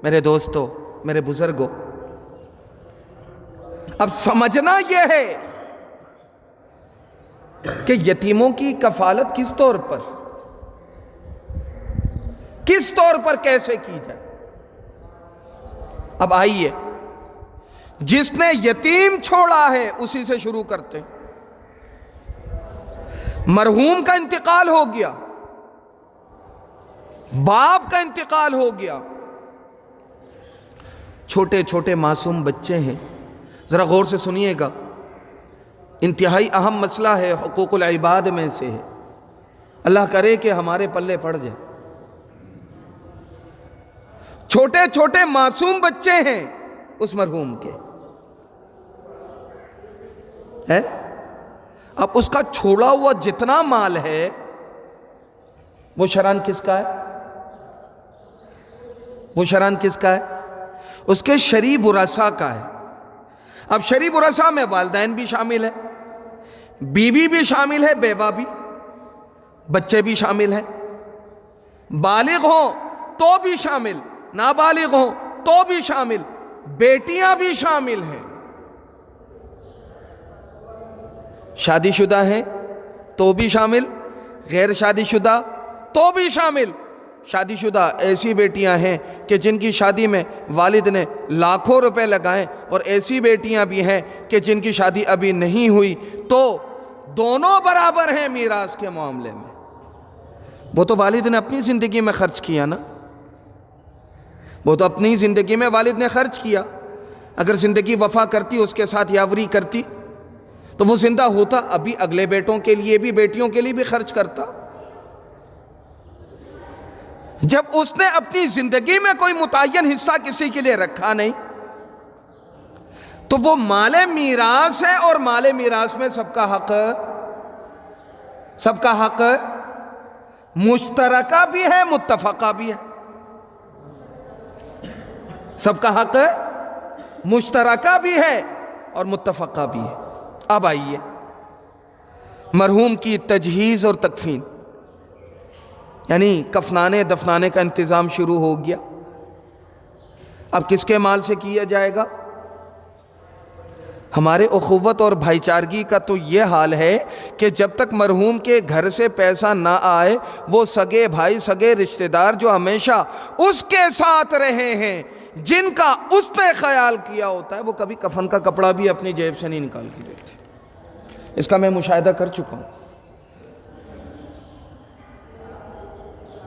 میرے دوستو، میرے بزرگوں، اب سمجھنا یہ ہے کہ یتیموں کی کفالت کس طور پر کیسے کی جائے۔ اب آئیے، جس نے یتیم چھوڑا ہے اسی سے شروع کرتے ہیں۔ مرحوم کا انتقال ہو گیا، باپ کا انتقال ہو گیا، چھوٹے چھوٹے معصوم بچے ہیں، ذرا غور سے سنیے گا، انتہائی اہم مسئلہ ہے، حقوق العباد میں سے ہے، اللہ کرے کہ ہمارے پلے پڑ جائے۔ چھوٹے چھوٹے معصوم بچے ہیں اس مرحوم کے، ہے؟ اب اس کا چھوڑا ہوا جتنا مال ہے وہ شرعاً کس کا ہے؟ وہ شرعاً کس کا ہے؟ اس کے شرعی ورثاء کا ہے۔ اب شرعی ورثاء میں والدین بھی شامل ہیں، بیوی بھی شامل ہے، بیوہ بھی، بچے بھی شامل ہیں، بالغ ہوں تو بھی شامل، نابالغ ہوں تو بھی شامل، بیٹیاں بھی شامل ہیں، شادی شدہ ہیں تو بھی شامل، غیر شادی شدہ تو بھی شامل۔ شادی شدہ ایسی بیٹیاں ہیں کہ جن کی شادی میں والد نے لاکھوں روپے لگائیں، اور ایسی بیٹیاں بھی ہیں کہ جن کی شادی ابھی نہیں ہوئی، تو دونوں برابر ہیں میراث کے معاملے میں۔ وہ تو والد نے اپنی زندگی میں خرچ کیا نا، وہ تو اپنی زندگی میں والد نے خرچ کیا۔ اگر زندگی وفا کرتی، اس کے ساتھ یاوری کرتی، تو وہ زندہ ہوتا، ابھی اگلے بیٹوں کے لیے بھی، بیٹیوں کے لیے بھی خرچ کرتا۔ جب اس نے اپنی زندگی میں کوئی متعین حصہ کسی کے لیے رکھا نہیں، تو وہ مال میراث ہے، اور مال میراث میں سب کا حق مشترکہ بھی ہے، متفقہ بھی ہے۔ سب کا حق مشترکہ بھی ہے اور متفقہ بھی ہے۔ اب آئیے مرحوم کی تجہیز اور تکفین، یعنی کفنانے دفنانے کا انتظام شروع ہو گیا۔ اب کس کے مال سے کیا جائے گا؟ ہمارے اخوت اور بھائی چارگی کا تو یہ حال ہے کہ جب تک مرحوم کے گھر سے پیسہ نہ آئے، وہ سگے بھائی، سگے رشتہ دار جو ہمیشہ اس کے ساتھ رہے ہیں، جن کا اس نے خیال کیا ہوتا ہے، وہ کبھی کفن کا کپڑا بھی اپنی جیب سے نہیں نکال کے دیتے۔ اس کا میں مشاہدہ کر چکا ہوں،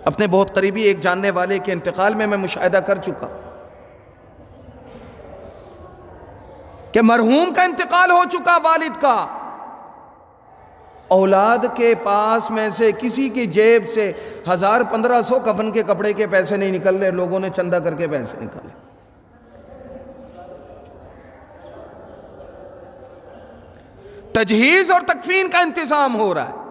اپنے بہت قریبی ایک جاننے والے کے انتقال میں مشاہدہ کر چکا کہ مرحوم کا انتقال ہو چکا، والد کا، اولاد کے پاس میں سے کسی کی جیب سے 1000-1500 کفن کے کپڑے کے پیسے نہیں نکل رہے، لوگوں نے چندہ کر کے پیسے نکالے۔ تجہیز اور تکفین کا انتظام ہو رہا ہے۔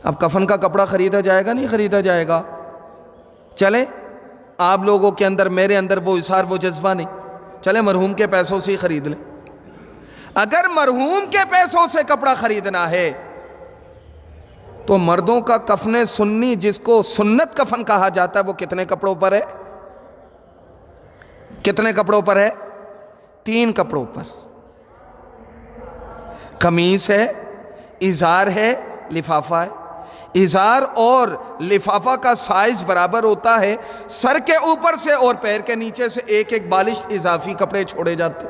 اب کفن کا کپڑا خریدا جائے گا؟ نہیں خریدا جائے گا۔ چلیں، آپ لوگوں کے اندر، میرے اندر وہ اصرار، وہ جذبہ نہیں، چلیں مرحوم کے پیسوں سے ہی خرید لیں۔ اگر مرحوم کے پیسوں سے کپڑا خریدنا ہے تو مردوں کا کفن سنی، جس کو سنت کفن کہا جاتا ہے، وہ کتنے کپڑوں پر ہے؟ کتنے کپڑوں پر ہے؟ 3 کپڑوں پر۔ قمیص ہے، ازار ہے، لفافہ ہے۔ ازار اور لفافہ کا سائز برابر ہوتا ہے، سر کے اوپر سے اور پیر کے نیچے سے ایک ایک بالش اضافی کپڑے چھوڑے جاتے،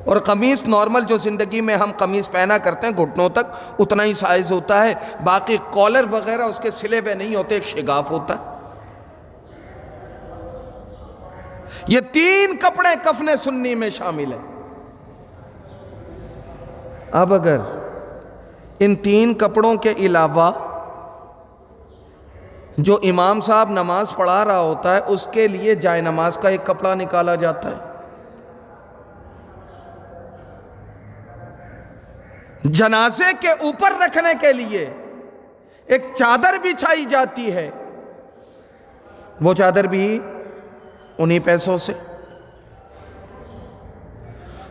اور قمیص نارمل جو زندگی میں ہم قمیص پہنا کرتے ہیں گھٹنوں تک، اتنا ہی سائز ہوتا ہے، باقی کالر وغیرہ اس کے سلے ہوئے نہیں ہوتے، ایک شگاف ہوتا ہے۔ یہ 3 کپڑے کفن سنی میں شامل ہیں۔ اب اگر ان 3 کپڑوں کے علاوہ جو امام صاحب نماز پڑھا رہا ہوتا ہے، اس کے لیے جائے نماز کا ایک کپڑا نکالا جاتا ہے، جنازے کے اوپر رکھنے کے لیے ایک چادر بچھائی جاتی ہے، وہ چادر بھی انہی پیسوں سے۔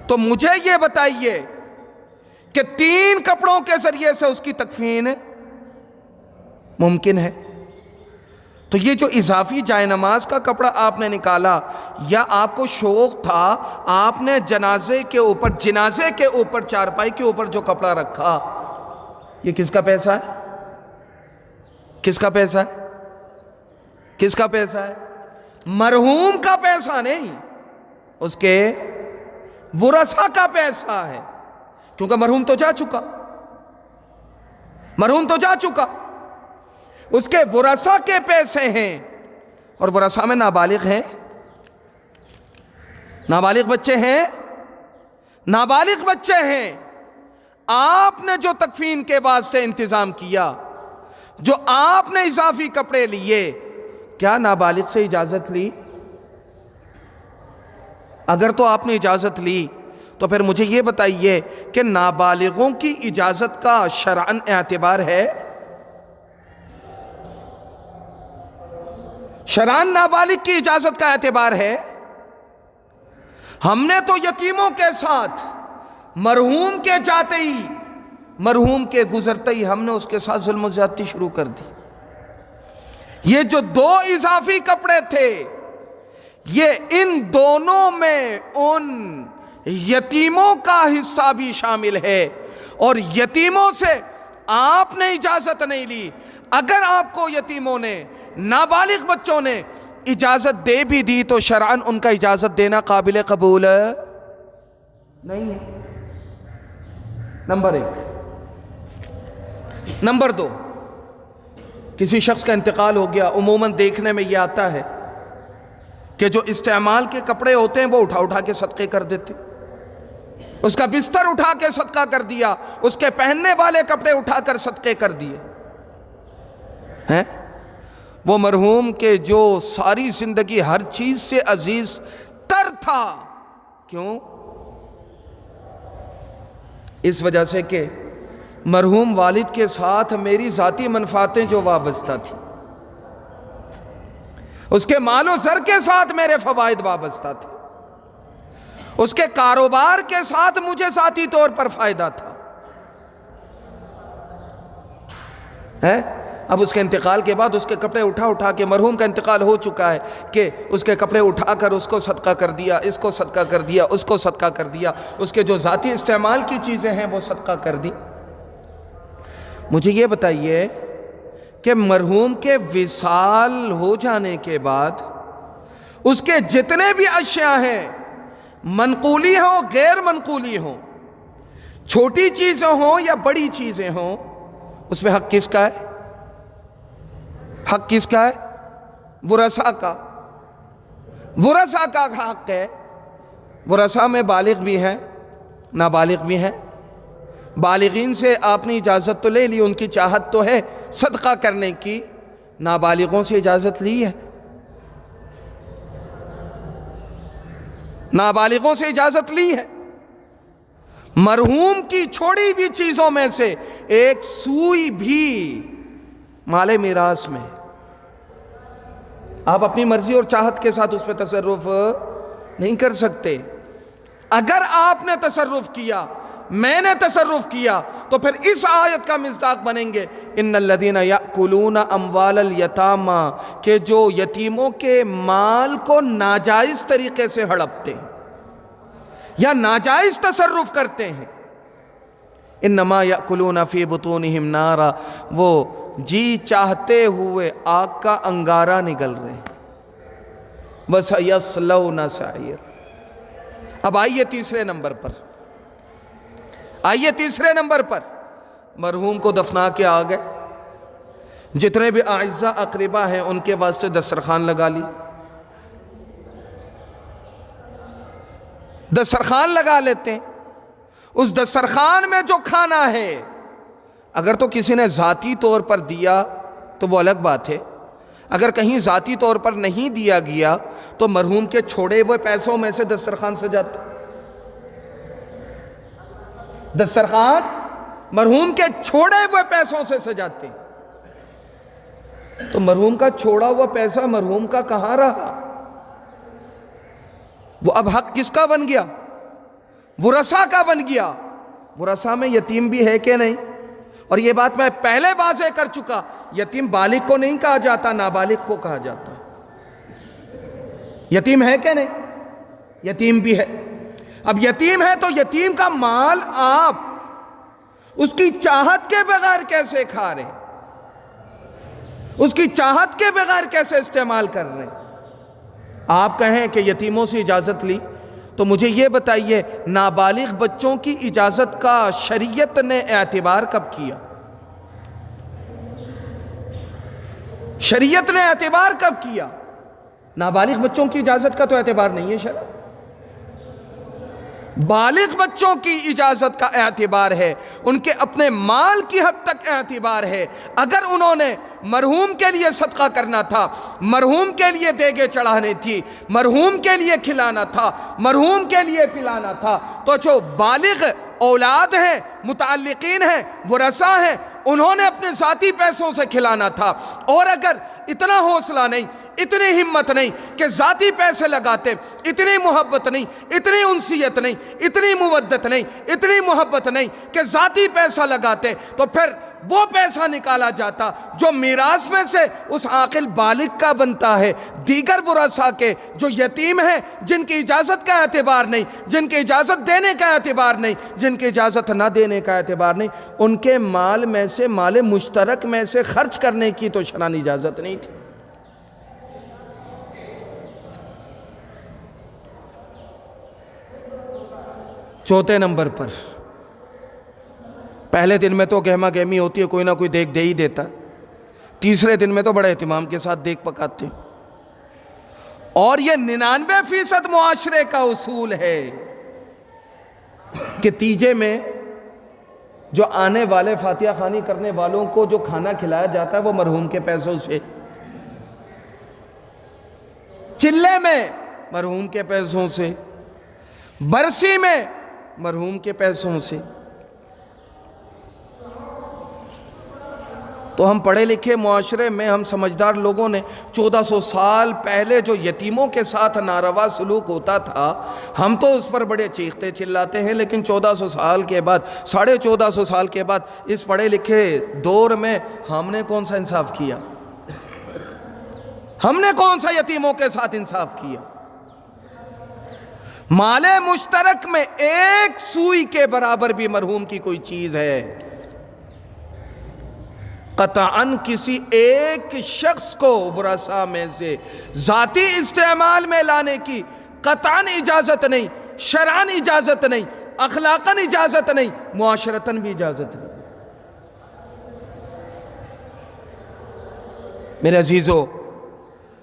تو مجھے یہ بتائیے کہ 3 کپڑوں کے ذریعے سے اس کی تکفین ممکن ہے، تو یہ جو اضافی جائے نماز کا کپڑا آپ نے نکالا، یا آپ کو شوق تھا، آپ نے جنازے کے اوپر چارپائی کے اوپر جو کپڑا رکھا، یہ کس کا پیسہ ہے؟ کس کا پیسہ ہے؟ کس کا پیسہ ہے؟ مرحوم کا پیسہ نہیں، اس کے ورثاء کا پیسہ ہے، کیونکہ مرحوم تو جا چکا، مرحوم تو جا چکا، اس کے ورثاء کے پیسے ہیں، اور ورثاء میں نابالغ ہیں، نابالغ بچے ہیں، نابالغ بچے ہیں۔ آپ نے جو تکفین کے واسطے انتظام کیا، جو آپ نے اضافی کپڑے لیے، کیا نابالغ سے اجازت لی؟ اگر تو آپ نے اجازت لی تو پھر مجھے یہ بتائیے کہ نابالغوں کی اجازت کا شرعاً اعتبار ہے؟ شرعاً نابالغ کی اجازت کا اعتبار ہے؟ ہم نے تو یتیموں کے ساتھ مرحوم کے جاتے ہی، مرحوم کے گزرتے ہی ہم نے اس کے ساتھ ظلم و زیادتی شروع کر دی۔ یہ جو 2 اضافی کپڑے تھے، یہ ان دونوں میں ان یتیموں کا حصہ بھی شامل ہے، اور یتیموں سے آپ نے اجازت نہیں لی۔ اگر آپ کو یتیموں نے، نابالغ بچوں نے اجازت دے بھی دی تو شرعاً ان کا اجازت دینا قابل قبول نہیں ہے۔ نمبر 1۔ نمبر 2، کسی شخص کا انتقال ہو گیا، عموماً دیکھنے میں یہ آتا ہے کہ جو استعمال کے کپڑے ہوتے ہیں وہ اٹھا کے صدقے کر دیتے، اس کا بستر اٹھا کے صدقہ کر دیا، اس کے پہننے والے کپڑے اٹھا کر صدقے کر دیے ہیں۔ وہ مرحوم کے جو ساری زندگی ہر چیز سے عزیز تر تھا، کیوں؟ اس وجہ سے کہ مرحوم والد کے ساتھ میری ذاتی منفعتیں جو وابستہ تھیں، اس کے مال و زر کے ساتھ میرے فوائد وابستہ تھے، اس کے کاروبار کے ساتھ مجھے ذاتی طور پر فائدہ تھا۔ اب اس کے انتقال کے بعد اس کے کپڑے اٹھا کے، مرحوم کا انتقال ہو چکا ہے کہ اس کے کپڑے اٹھا کر اس کو صدقہ کر دیا، اس کو صدقہ کر دیا، اس کو صدقہ کر دیا، اس کے جو ذاتی استعمال کی چیزیں ہیں وہ صدقہ کر دی۔ مجھے یہ بتائیے کہ مرحوم کے وصال ہو جانے کے بعد اس کے جتنے بھی اشیاء ہیں، منقولی ہوں غیر منقولی ہوں، چھوٹی چیزیں ہوں یا بڑی چیزیں ہوں، اس میں حق کس کا ہے؟ حق کس کا ہے؟ ورثاء کا۔ ورثاء کا حق ہے۔ ورثاء میں بالغ بھی ہیں، نابالغ بھی ہیں۔ بالغین سے آپ نے اجازت تو لے لی، ان کی چاہت تو ہے صدقہ کرنے کی، نابالغوں سے اجازت لی ہے؟ نابالغوں سے اجازت لی ہے۔ مرحوم کی چھوڑی ہوئی چیزوں میں سے ایک سوئی بھی مال میراث میں، آپ اپنی مرضی اور چاہت کے ساتھ اس پہ تصرف نہیں کر سکتے۔ اگر آپ نے تصرف کیا، میں نے تصرف کیا، تو پھر اس آیت کا مصداق بنیں گے، ان الذین یأکلون اموال الیتامی، کہ جو یتیموں کے مال کو ناجائز طریقے سے ہڑپتے ہیں یا ناجائز تصرف کرتے ہیں، انما یأکلون فی بطونہم نارا، وہ جی چاہتے ہوئے آگ کا انگارہ نگل رہے ہیں، وَسَيَصْلَوْنَ سَعِيرًا۔ اب آئیے تیسرے نمبر پر، مرحوم کو دفنا کے آ گئے، جتنے بھی اعزاء اقربا ہیں ان کے واسطے دسترخوان لگا لی، دسترخوان لگا لیتے ہیں۔ اس دسترخوان میں جو کھانا ہے، اگر تو کسی نے ذاتی طور پر دیا تو وہ الگ بات ہے، اگر کہیں ذاتی طور پر نہیں دیا گیا تو مرحوم کے چھوڑے ہوئے پیسوں میں سے دسترخوان سجاتا۔ دسترخوان مرحوم کے چھوڑے ہوئے پیسوں سے سجاتے، تو مرحوم کا چھوڑا ہوا پیسہ مرحوم کا کہاں رہا؟ وہ اب حق کس کا بن گیا؟ ورثاء کا بن گیا۔ ورثاء میں یتیم بھی ہے کہ نہیں؟ اور یہ بات میں پہلے واضح کر چکا، یتیم بالغ کو نہیں کہا جاتا، نابالغ کو کہا جاتا۔ یتیم ہے کہ نہیں؟ یتیم بھی ہے۔ اب یتیم ہے تو یتیم کا مال آپ اس کی چاہت کے بغیر کیسے کھا رہے ہیں؟ اس کی چاہت کے بغیر کیسے استعمال کر رہے ہیں؟ آپ کہیں کہ یتیموں سے اجازت لی، تو مجھے یہ بتائیے نابالغ بچوں کی اجازت کا شریعت نے اعتبار کب کیا؟ شریعت نے اعتبار کب کیا؟ نابالغ بچوں کی اجازت کا تو اعتبار نہیں ہے شرع۔ بالغ بچوں کی اجازت کا اعتبار ہے، ان کے اپنے مال کی حد تک اعتبار ہے۔ اگر انہوں نے مرحوم کے لیے صدقہ کرنا تھا، مرحوم کے لیے دیگیں چڑھانی تھی، مرحوم کے لیے کھلانا تھا، مرحوم کے لیے پلانا تھا، تو جو بالغ اولاد ہیں، متعلقین ہیں، ورثہ ہیں، انہوں نے اپنے ذاتی پیسوں سے کھلانا تھا۔ اور اگر اتنا حوصلہ نہیں، اتنی ہمت نہیں کہ ذاتی پیسے لگاتے، اتنی محبت نہیں، اتنی انسیت نہیں، اتنی مودت نہیں، اتنی محبت نہیں کہ ذاتی پیسہ لگاتے، تو پھر وہ پیسہ نکالا جاتا جو میراث میں سے اس عاقل بالغ کا بنتا ہے۔ دیگر ورثاء کے جو یتیم ہیں، جن کی اجازت کا اعتبار نہیں، جن کی اجازت دینے کا اعتبار نہیں، جن کی اجازت نہ دینے کا اعتبار نہیں، ان کے مال میں سے، مال مشترک میں سے خرچ کرنے کی تو شرعاً اجازت نہیں تھی۔ چوتھے نمبر پر، پہلے دن میں تو گہما گہمی ہوتی ہے، کوئی نہ کوئی دیکھ دے ہی دیتا ہے، تیسرے دن میں تو بڑے اہتمام کے ساتھ دیکھ پکاتے ہیں، اور یہ 99% معاشرے کا اصول ہے کہ تیجے میں جو آنے والے فاتحہ خوانی کرنے والوں کو جو کھانا کھلایا جاتا ہے وہ مرحوم کے پیسوں سے، چلے میں مرحوم کے پیسوں سے، برسی میں مرحوم کے پیسوں سے۔ تو ہم پڑھے لکھے معاشرے میں، ہم سمجھدار لوگوں نے 1400 سال پہلے جو یتیموں کے ساتھ ناروا سلوک ہوتا تھا، ہم تو اس پر بڑے چیختے چلاتے ہیں، لیکن 1400 سال کے بعد، 1450 سال کے بعد اس پڑھے لکھے دور میں ہم نے کون سا انصاف کیا؟ ہم نے کون سا یتیموں کے ساتھ انصاف کیا؟ مال مشترک میں ایک سوئی کے برابر بھی مرحوم کی کوئی چیز ہے، قطعاً کسی ایک شخص کو ورثاء میں سے ذاتی استعمال میں لانے کی قطعاً اجازت نہیں، شرعاً اجازت نہیں، اخلاقاً اجازت نہیں، معاشرتاً بھی اجازت نہیں۔ میرے عزیزو،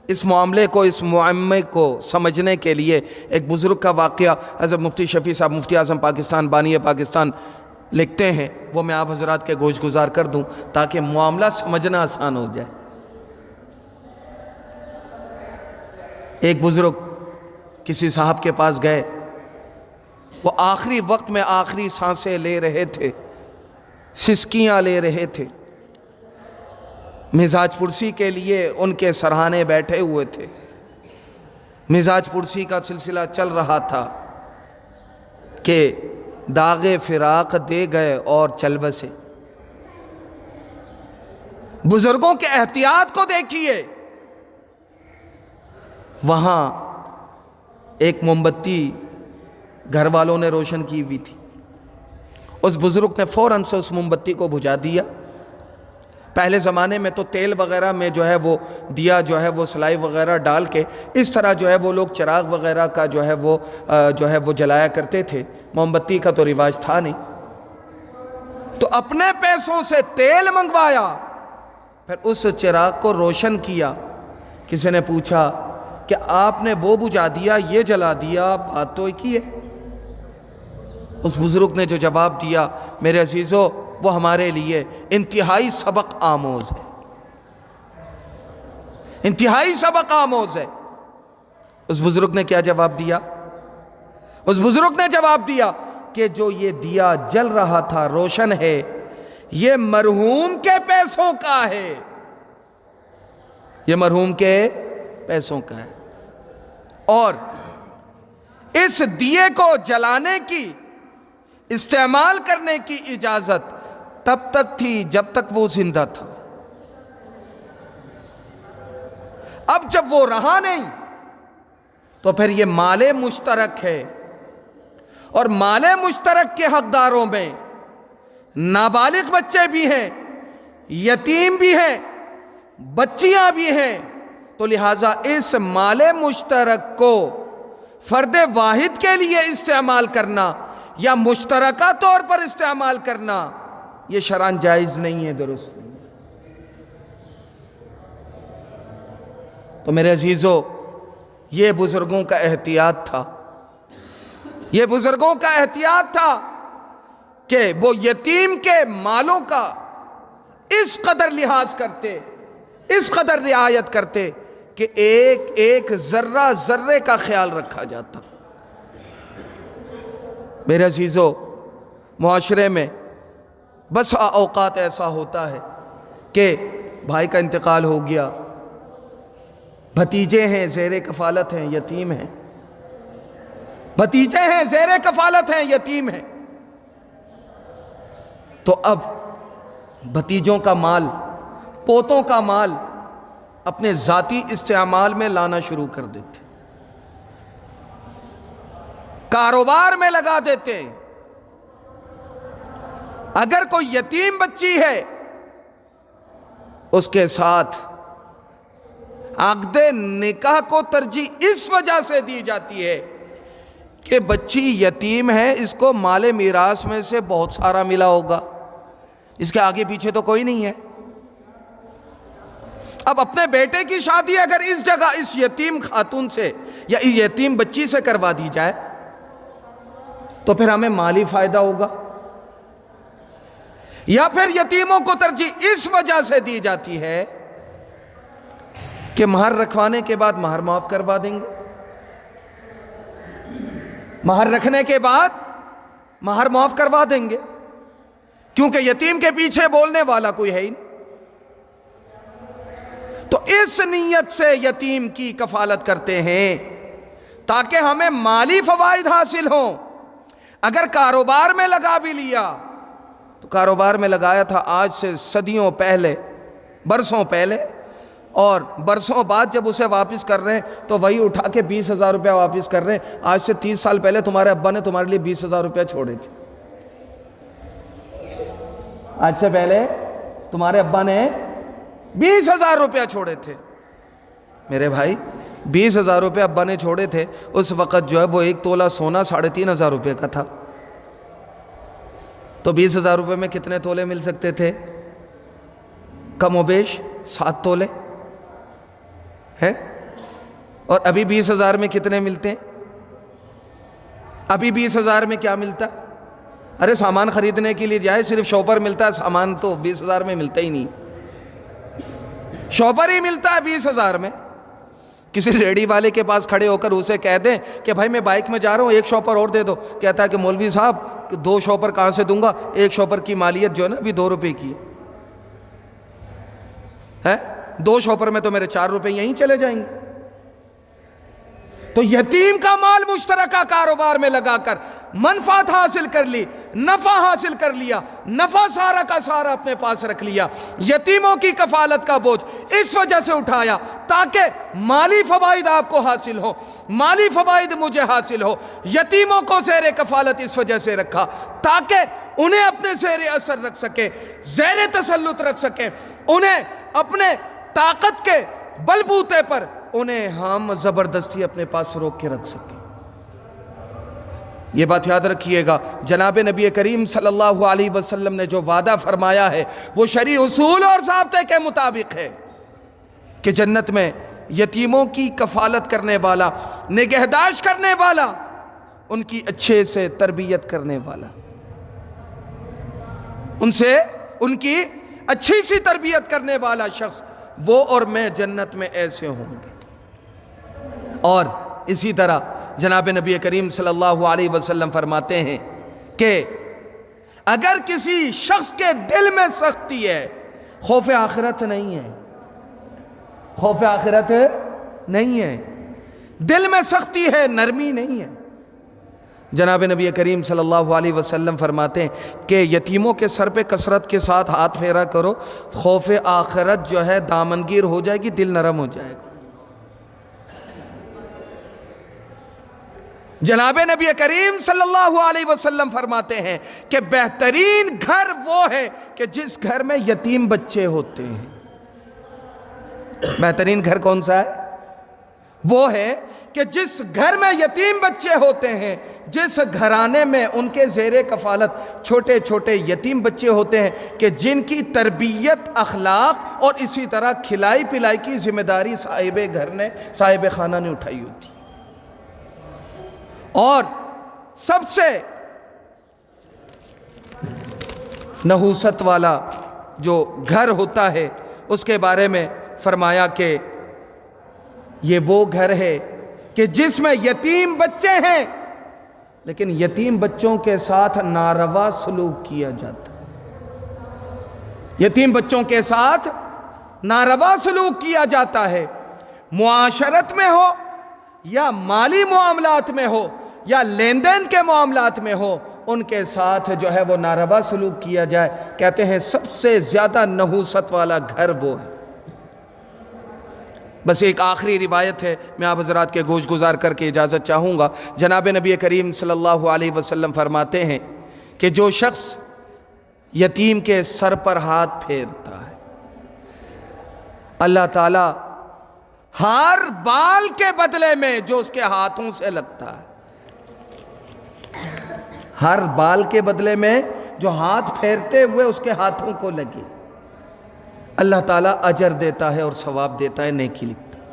اس معاملے کو، اس معمے کو سمجھنے کے لیے ایک بزرگ کا واقعہ حضرت مفتی شفیع صاحب مفتی اعظم پاکستان، بانی پاکستان لکھتے ہیں، وہ میں آپ حضرات کے گوش گزار کر دوں تاکہ معاملہ سمجھنا آسان ہو جائے۔ ایک بزرگ کسی صاحب کے پاس گئے، وہ آخری وقت میں آخری سانسیں لے رہے تھے، سسکیاں لے رہے تھے، مزاج پرسی کے لیے ان کے سرہانے بیٹھے ہوئے تھے، مزاج پرسی کا سلسلہ چل رہا تھا کہ داغ فراق دے گئے اور چل بسے۔ بزرگوں کے احتیاط کو دیکھیے، وہاں ایک موم بتی گھر والوں نے روشن کی ہوئی تھی، اس بزرگ نے فوراً سے اس موم بتی کو بجھا دیا۔ پہلے زمانے میں تو تیل وغیرہ میں جو ہے وہ دیا جو ہے وہ سلائی وغیرہ ڈال کے اس طرح جو ہے وہ لوگ چراغ وغیرہ کا جو ہے وہ جلایا کرتے تھے، موم بتی کا تو رواج تھا نہیں۔ تو اپنے پیسوں سے تیل منگوایا، پھر اس چراغ کو روشن کیا۔ کسی نے پوچھا کہ آپ نے وہ بجھا دیا، یہ جلا دیا، بات تو ایک ہی ہے۔ اس بزرگ نے جو جواب دیا، میرے عزیزو، وہ ہمارے لیے انتہائی سبق آموز ہے، انتہائی سبق آموز ہے۔ اس بزرگ نے کیا جواب دیا؟ اس بزرگ نے جواب دیا کہ جو یہ دیا جل رہا تھا، روشن ہے، یہ مرحوم کے پیسوں کا ہے، یہ مرحوم کے پیسوں کا ہے، اور اس دیے کو جلانے کی، استعمال کرنے کی اجازت تب تک تھی جب تک وہ زندہ تھا۔ اب جب وہ رہا نہیں تو پھر یہ مال مشترک ہے، اور مال مشترک کے حقداروں میں نابالغ بچے بھی ہیں، یتیم بھی ہیں، بچیاں بھی ہیں، تو لہٰذا اس مال مشترک کو فرد واحد کے لیے استعمال کرنا یا مشترکہ طور پر استعمال کرنا یہ شرعاً جائز نہیں ہے، درست نہیں۔ تو میرے عزیزو، یہ بزرگوں کا احتیاط تھا، یہ بزرگوں کا احتیاط تھا کہ وہ یتیم کے مالوں کا اس قدر لحاظ کرتے، اس قدر رعایت کرتے کہ ایک ایک ذرہ ذرے کا خیال رکھا جاتا۔ میرے عزیزو، معاشرے میں بس اوقات ایسا ہوتا ہے کہ بھائی کا انتقال ہو گیا، بھتیجے ہیں زیر کفالت ہیں، یتیم ہیں، بھتیجے ہیں زیر کفالت ہیں، یتیم ہیں، تو اب بھتیجوں کا مال، پوتوں کا مال اپنے ذاتی استعمال میں لانا شروع کر دیتے، کاروبار میں لگا دیتے۔ اگر کوئی یتیم بچی ہے اس کے ساتھ عقد نکاح کو ترجیح اس وجہ سے دی جاتی ہے کہ بچی یتیم ہے، اس کو مال میراث میں سے بہت سارا ملا ہوگا، اس کے آگے پیچھے تو کوئی نہیں ہے۔ اب اپنے بیٹے کی شادی اگر اس جگہ اس یتیم خاتون سے یا اس یتیم بچی سے کروا دی جائے تو پھر ہمیں مالی فائدہ ہوگا، یا پھر یتیموں کو ترجیح اس وجہ سے دی جاتی ہے کہ مہر رکھوانے کے بعد مہر معاف کروا دیں گے، مہر رکھنے کے بعد مہر معاف کروا دیں گے، کیونکہ یتیم کے پیچھے بولنے والا کوئی ہے ہی نہیں۔ تو اس نیت سے یتیم کی کفالت کرتے ہیں تاکہ ہمیں مالی فوائد حاصل ہوں۔ اگر کاروبار میں لگا بھی لیا تو کاروبار میں لگایا تھا آج سے صدیوں پہلے، برسوں پہلے، اور برسوں بعد جب اسے واپس کر رہے ہیں تو وہی اٹھا کے 20,000 روپیہ واپس کر رہے ہیں۔ آج سے 30 سال پہلے تمہارے ابا نے تمہارے لیے 20,000 روپیہ چھوڑے تھے، آج سے پہلے تمہارے ابا نے 20,000 روپیہ چھوڑے تھے۔ میرے بھائی 20,000 روپیہ ابا نے چھوڑے تھے، اس وقت جو ہے وہ 1 تولہ سونا 3,500 روپے کا تھا، تو 20,000 روپے میں کتنے تولے مل سکتے تھے؟ کم و بیش 7 تولے ہے۔ اور ابھی 20,000 میں کتنے ملتے ہیں؟ ابھی 20,000 میں کیا ملتا؟ ارے سامان خریدنے کے لیے جائے صرف شاپر ملتا ہے، سامان تو 20,000 میں ملتا ہی نہیں، شاپر ہی ملتا ہے 20,000 میں۔ کسی ریڈی والے کے پاس کھڑے ہو کر اسے کہہ دیں کہ بھائی میں بائک میں جا رہا ہوں، 1 شاپر اور دے دو، کہتا ہے کہ مولوی صاحب 2 شاپر کہاں سے دوں گا، 1 شاپر کی مالیت جو ہے نا ابھی 2 روپے کی ہے، 2 شاپر میں تو میرے 4 روپے یہیں چلے جائیں گے۔ تو یتیم کا مال مشترکہ کاروبار میں لگا کر منفعت حاصل کر لی، نفع حاصل کر لیا، نفع سارا کا سارا اپنے پاس رکھ لیا۔ یتیموں کی کفالت کا بوجھ اس وجہ سے اٹھایا تاکہ مالی فوائد آپ کو حاصل ہو، مالی فوائد مجھے حاصل ہو۔ یتیموں کو زیر کفالت اس وجہ سے رکھا تاکہ انہیں اپنے زیر اثر رکھ سکے، زیر تسلط رکھ سکے، انہیں اپنے طاقت کے بلبوتے پر انہیں ہم زبردستی اپنے پاس روک کے رکھ سکیں۔ یہ بات یاد رکھیے گا، جناب نبی کریم صلی اللہ علیہ وسلم نے جو وعدہ فرمایا ہے وہ شرعی اصول اور ضابطے کے مطابق ہے کہ جنت میں یتیموں کی کفالت کرنے والا، نگہداشت کرنے والا، ان کی اچھے سے تربیت کرنے والا، ان کی اچھی سی تربیت کرنے والا شخص، وہ اور میں جنت میں ایسے ہوں گے۔ اور اسی طرح جناب نبی کریم صلی اللہ علیہ وسلم فرماتے ہیں کہ اگر کسی شخص کے دل میں سختی ہے، خوف آخرت نہیں ہے، خوف آخرت نہیں ہے، دل میں سختی ہے، نرمی نہیں ہے، جناب نبی کریم صلی اللہ علیہ وسلم فرماتے ہیں کہ یتیموں کے سر پہ کثرت کے ساتھ ہاتھ پھیرا کرو، خوف آخرت جو ہے دامنگیر ہو جائے گی، دل نرم ہو جائے گا۔ جناب نبی کریم صلی اللہ علیہ وسلم فرماتے ہیں کہ بہترین گھر وہ ہے کہ جس گھر میں یتیم بچے ہوتے ہیں۔ بہترین گھر کون سا ہے؟ وہ ہے کہ جس گھر میں یتیم بچے ہوتے ہیں، جس گھرانے میں ان کے زیر کفالت چھوٹے چھوٹے یتیم بچے ہوتے ہیں کہ جن کی تربیت، اخلاق اور اسی طرح کھلائی پلائی کی ذمہ داری صاحب گھر نے، صاحب خانہ نے اٹھائی ہوتی ہے۔ اور سب سے نحوست والا جو گھر ہوتا ہے اس کے بارے میں فرمایا کہ یہ وہ گھر ہے کہ جس میں یتیم بچے ہیں لیکن یتیم بچوں کے ساتھ ناروا سلوک کیا جاتا ہے، یتیم بچوں کے ساتھ ناروا سلوک کیا جاتا ہے، معاشرت میں ہو یا مالی معاملات میں ہو یا لین دین کے معاملات میں ہو، ان کے ساتھ جو ہے وہ ناروا سلوک کیا جائے۔ کہتے ہیں سب سے زیادہ نحوست والا گھر وہ ہے۔ بس ایک آخری روایت ہے، میں آپ حضرات کے گوش گزار کر کے اجازت چاہوں گا۔ جناب نبی کریم صلی اللہ علیہ وسلم فرماتے ہیں کہ جو شخص یتیم کے سر پر ہاتھ پھیرتا ہے، اللہ تعالیٰ ہر بال کے بدلے میں جو اس کے ہاتھوں سے لگتا ہے، ہر بال کے بدلے میں جو ہاتھ پھیرتے ہوئے اس کے ہاتھوں کو لگے، اللہ تعالیٰ اجر دیتا ہے اور ثواب دیتا ہے، نیکی لکھتا ہے۔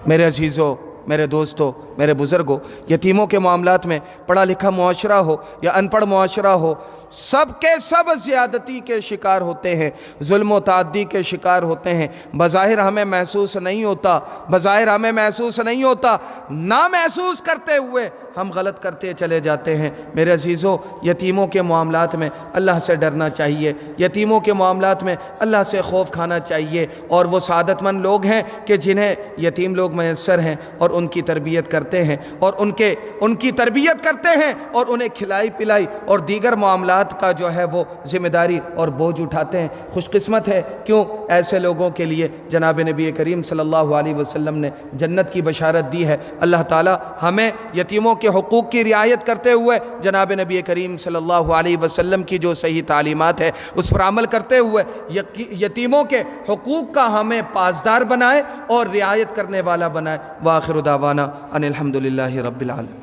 میرے عزیزوں، میرے دوستوں، میرے بزرگوں، یتیموں کے معاملات میں پڑھا لکھا معاشرہ ہو یا ان پڑھ معاشرہ ہو، سب کے سب زیادتی کے شکار ہوتے ہیں، ظلم و تعدی کے شکار ہوتے ہیں۔ بظاہر ہمیں محسوس نہیں ہوتا، بظاہر ہمیں محسوس نہیں ہوتا، نہ محسوس کرتے ہوئے ہم غلط کرتے چلے جاتے ہیں۔ میرے عزیزوں، یتیموں کے معاملات میں اللہ سے ڈرنا چاہیے، یتیموں کے معاملات میں اللہ سے خوف کھانا چاہیے، اور وہ سعادت مند لوگ ہیں کہ جنہیں یتیم لوگ میسر ہیں اور ان کی تربیت کرتے ہیں، اور ان کی تربیت کرتے ہیں اور انہیں کھلائی پلائی اور دیگر معاملات کا جو ہے وہ ذمہ داری اور بوجھ اٹھاتے ہیں۔ خوش قسمت ہے، کیوں ایسے لوگوں کے لیے جناب نبی کریم صلی اللہ علیہ وسلم نے جنت کی بشارت دی ہے۔ اللہ تعالی ہمیں یتیموں کے حقوق کی رعایت کرتے ہوئے جناب نبی کریم صلی اللہ علیہ وسلم کی جو صحیح تعلیمات ہے اس پر عمل کرتے ہوئے یتیموں کے حقوق کا ہمیں پاسدار بنائے اور رعایت کرنے والا بنائے۔ وآخر دعوانا ان الحمدللہ رب العالمین۔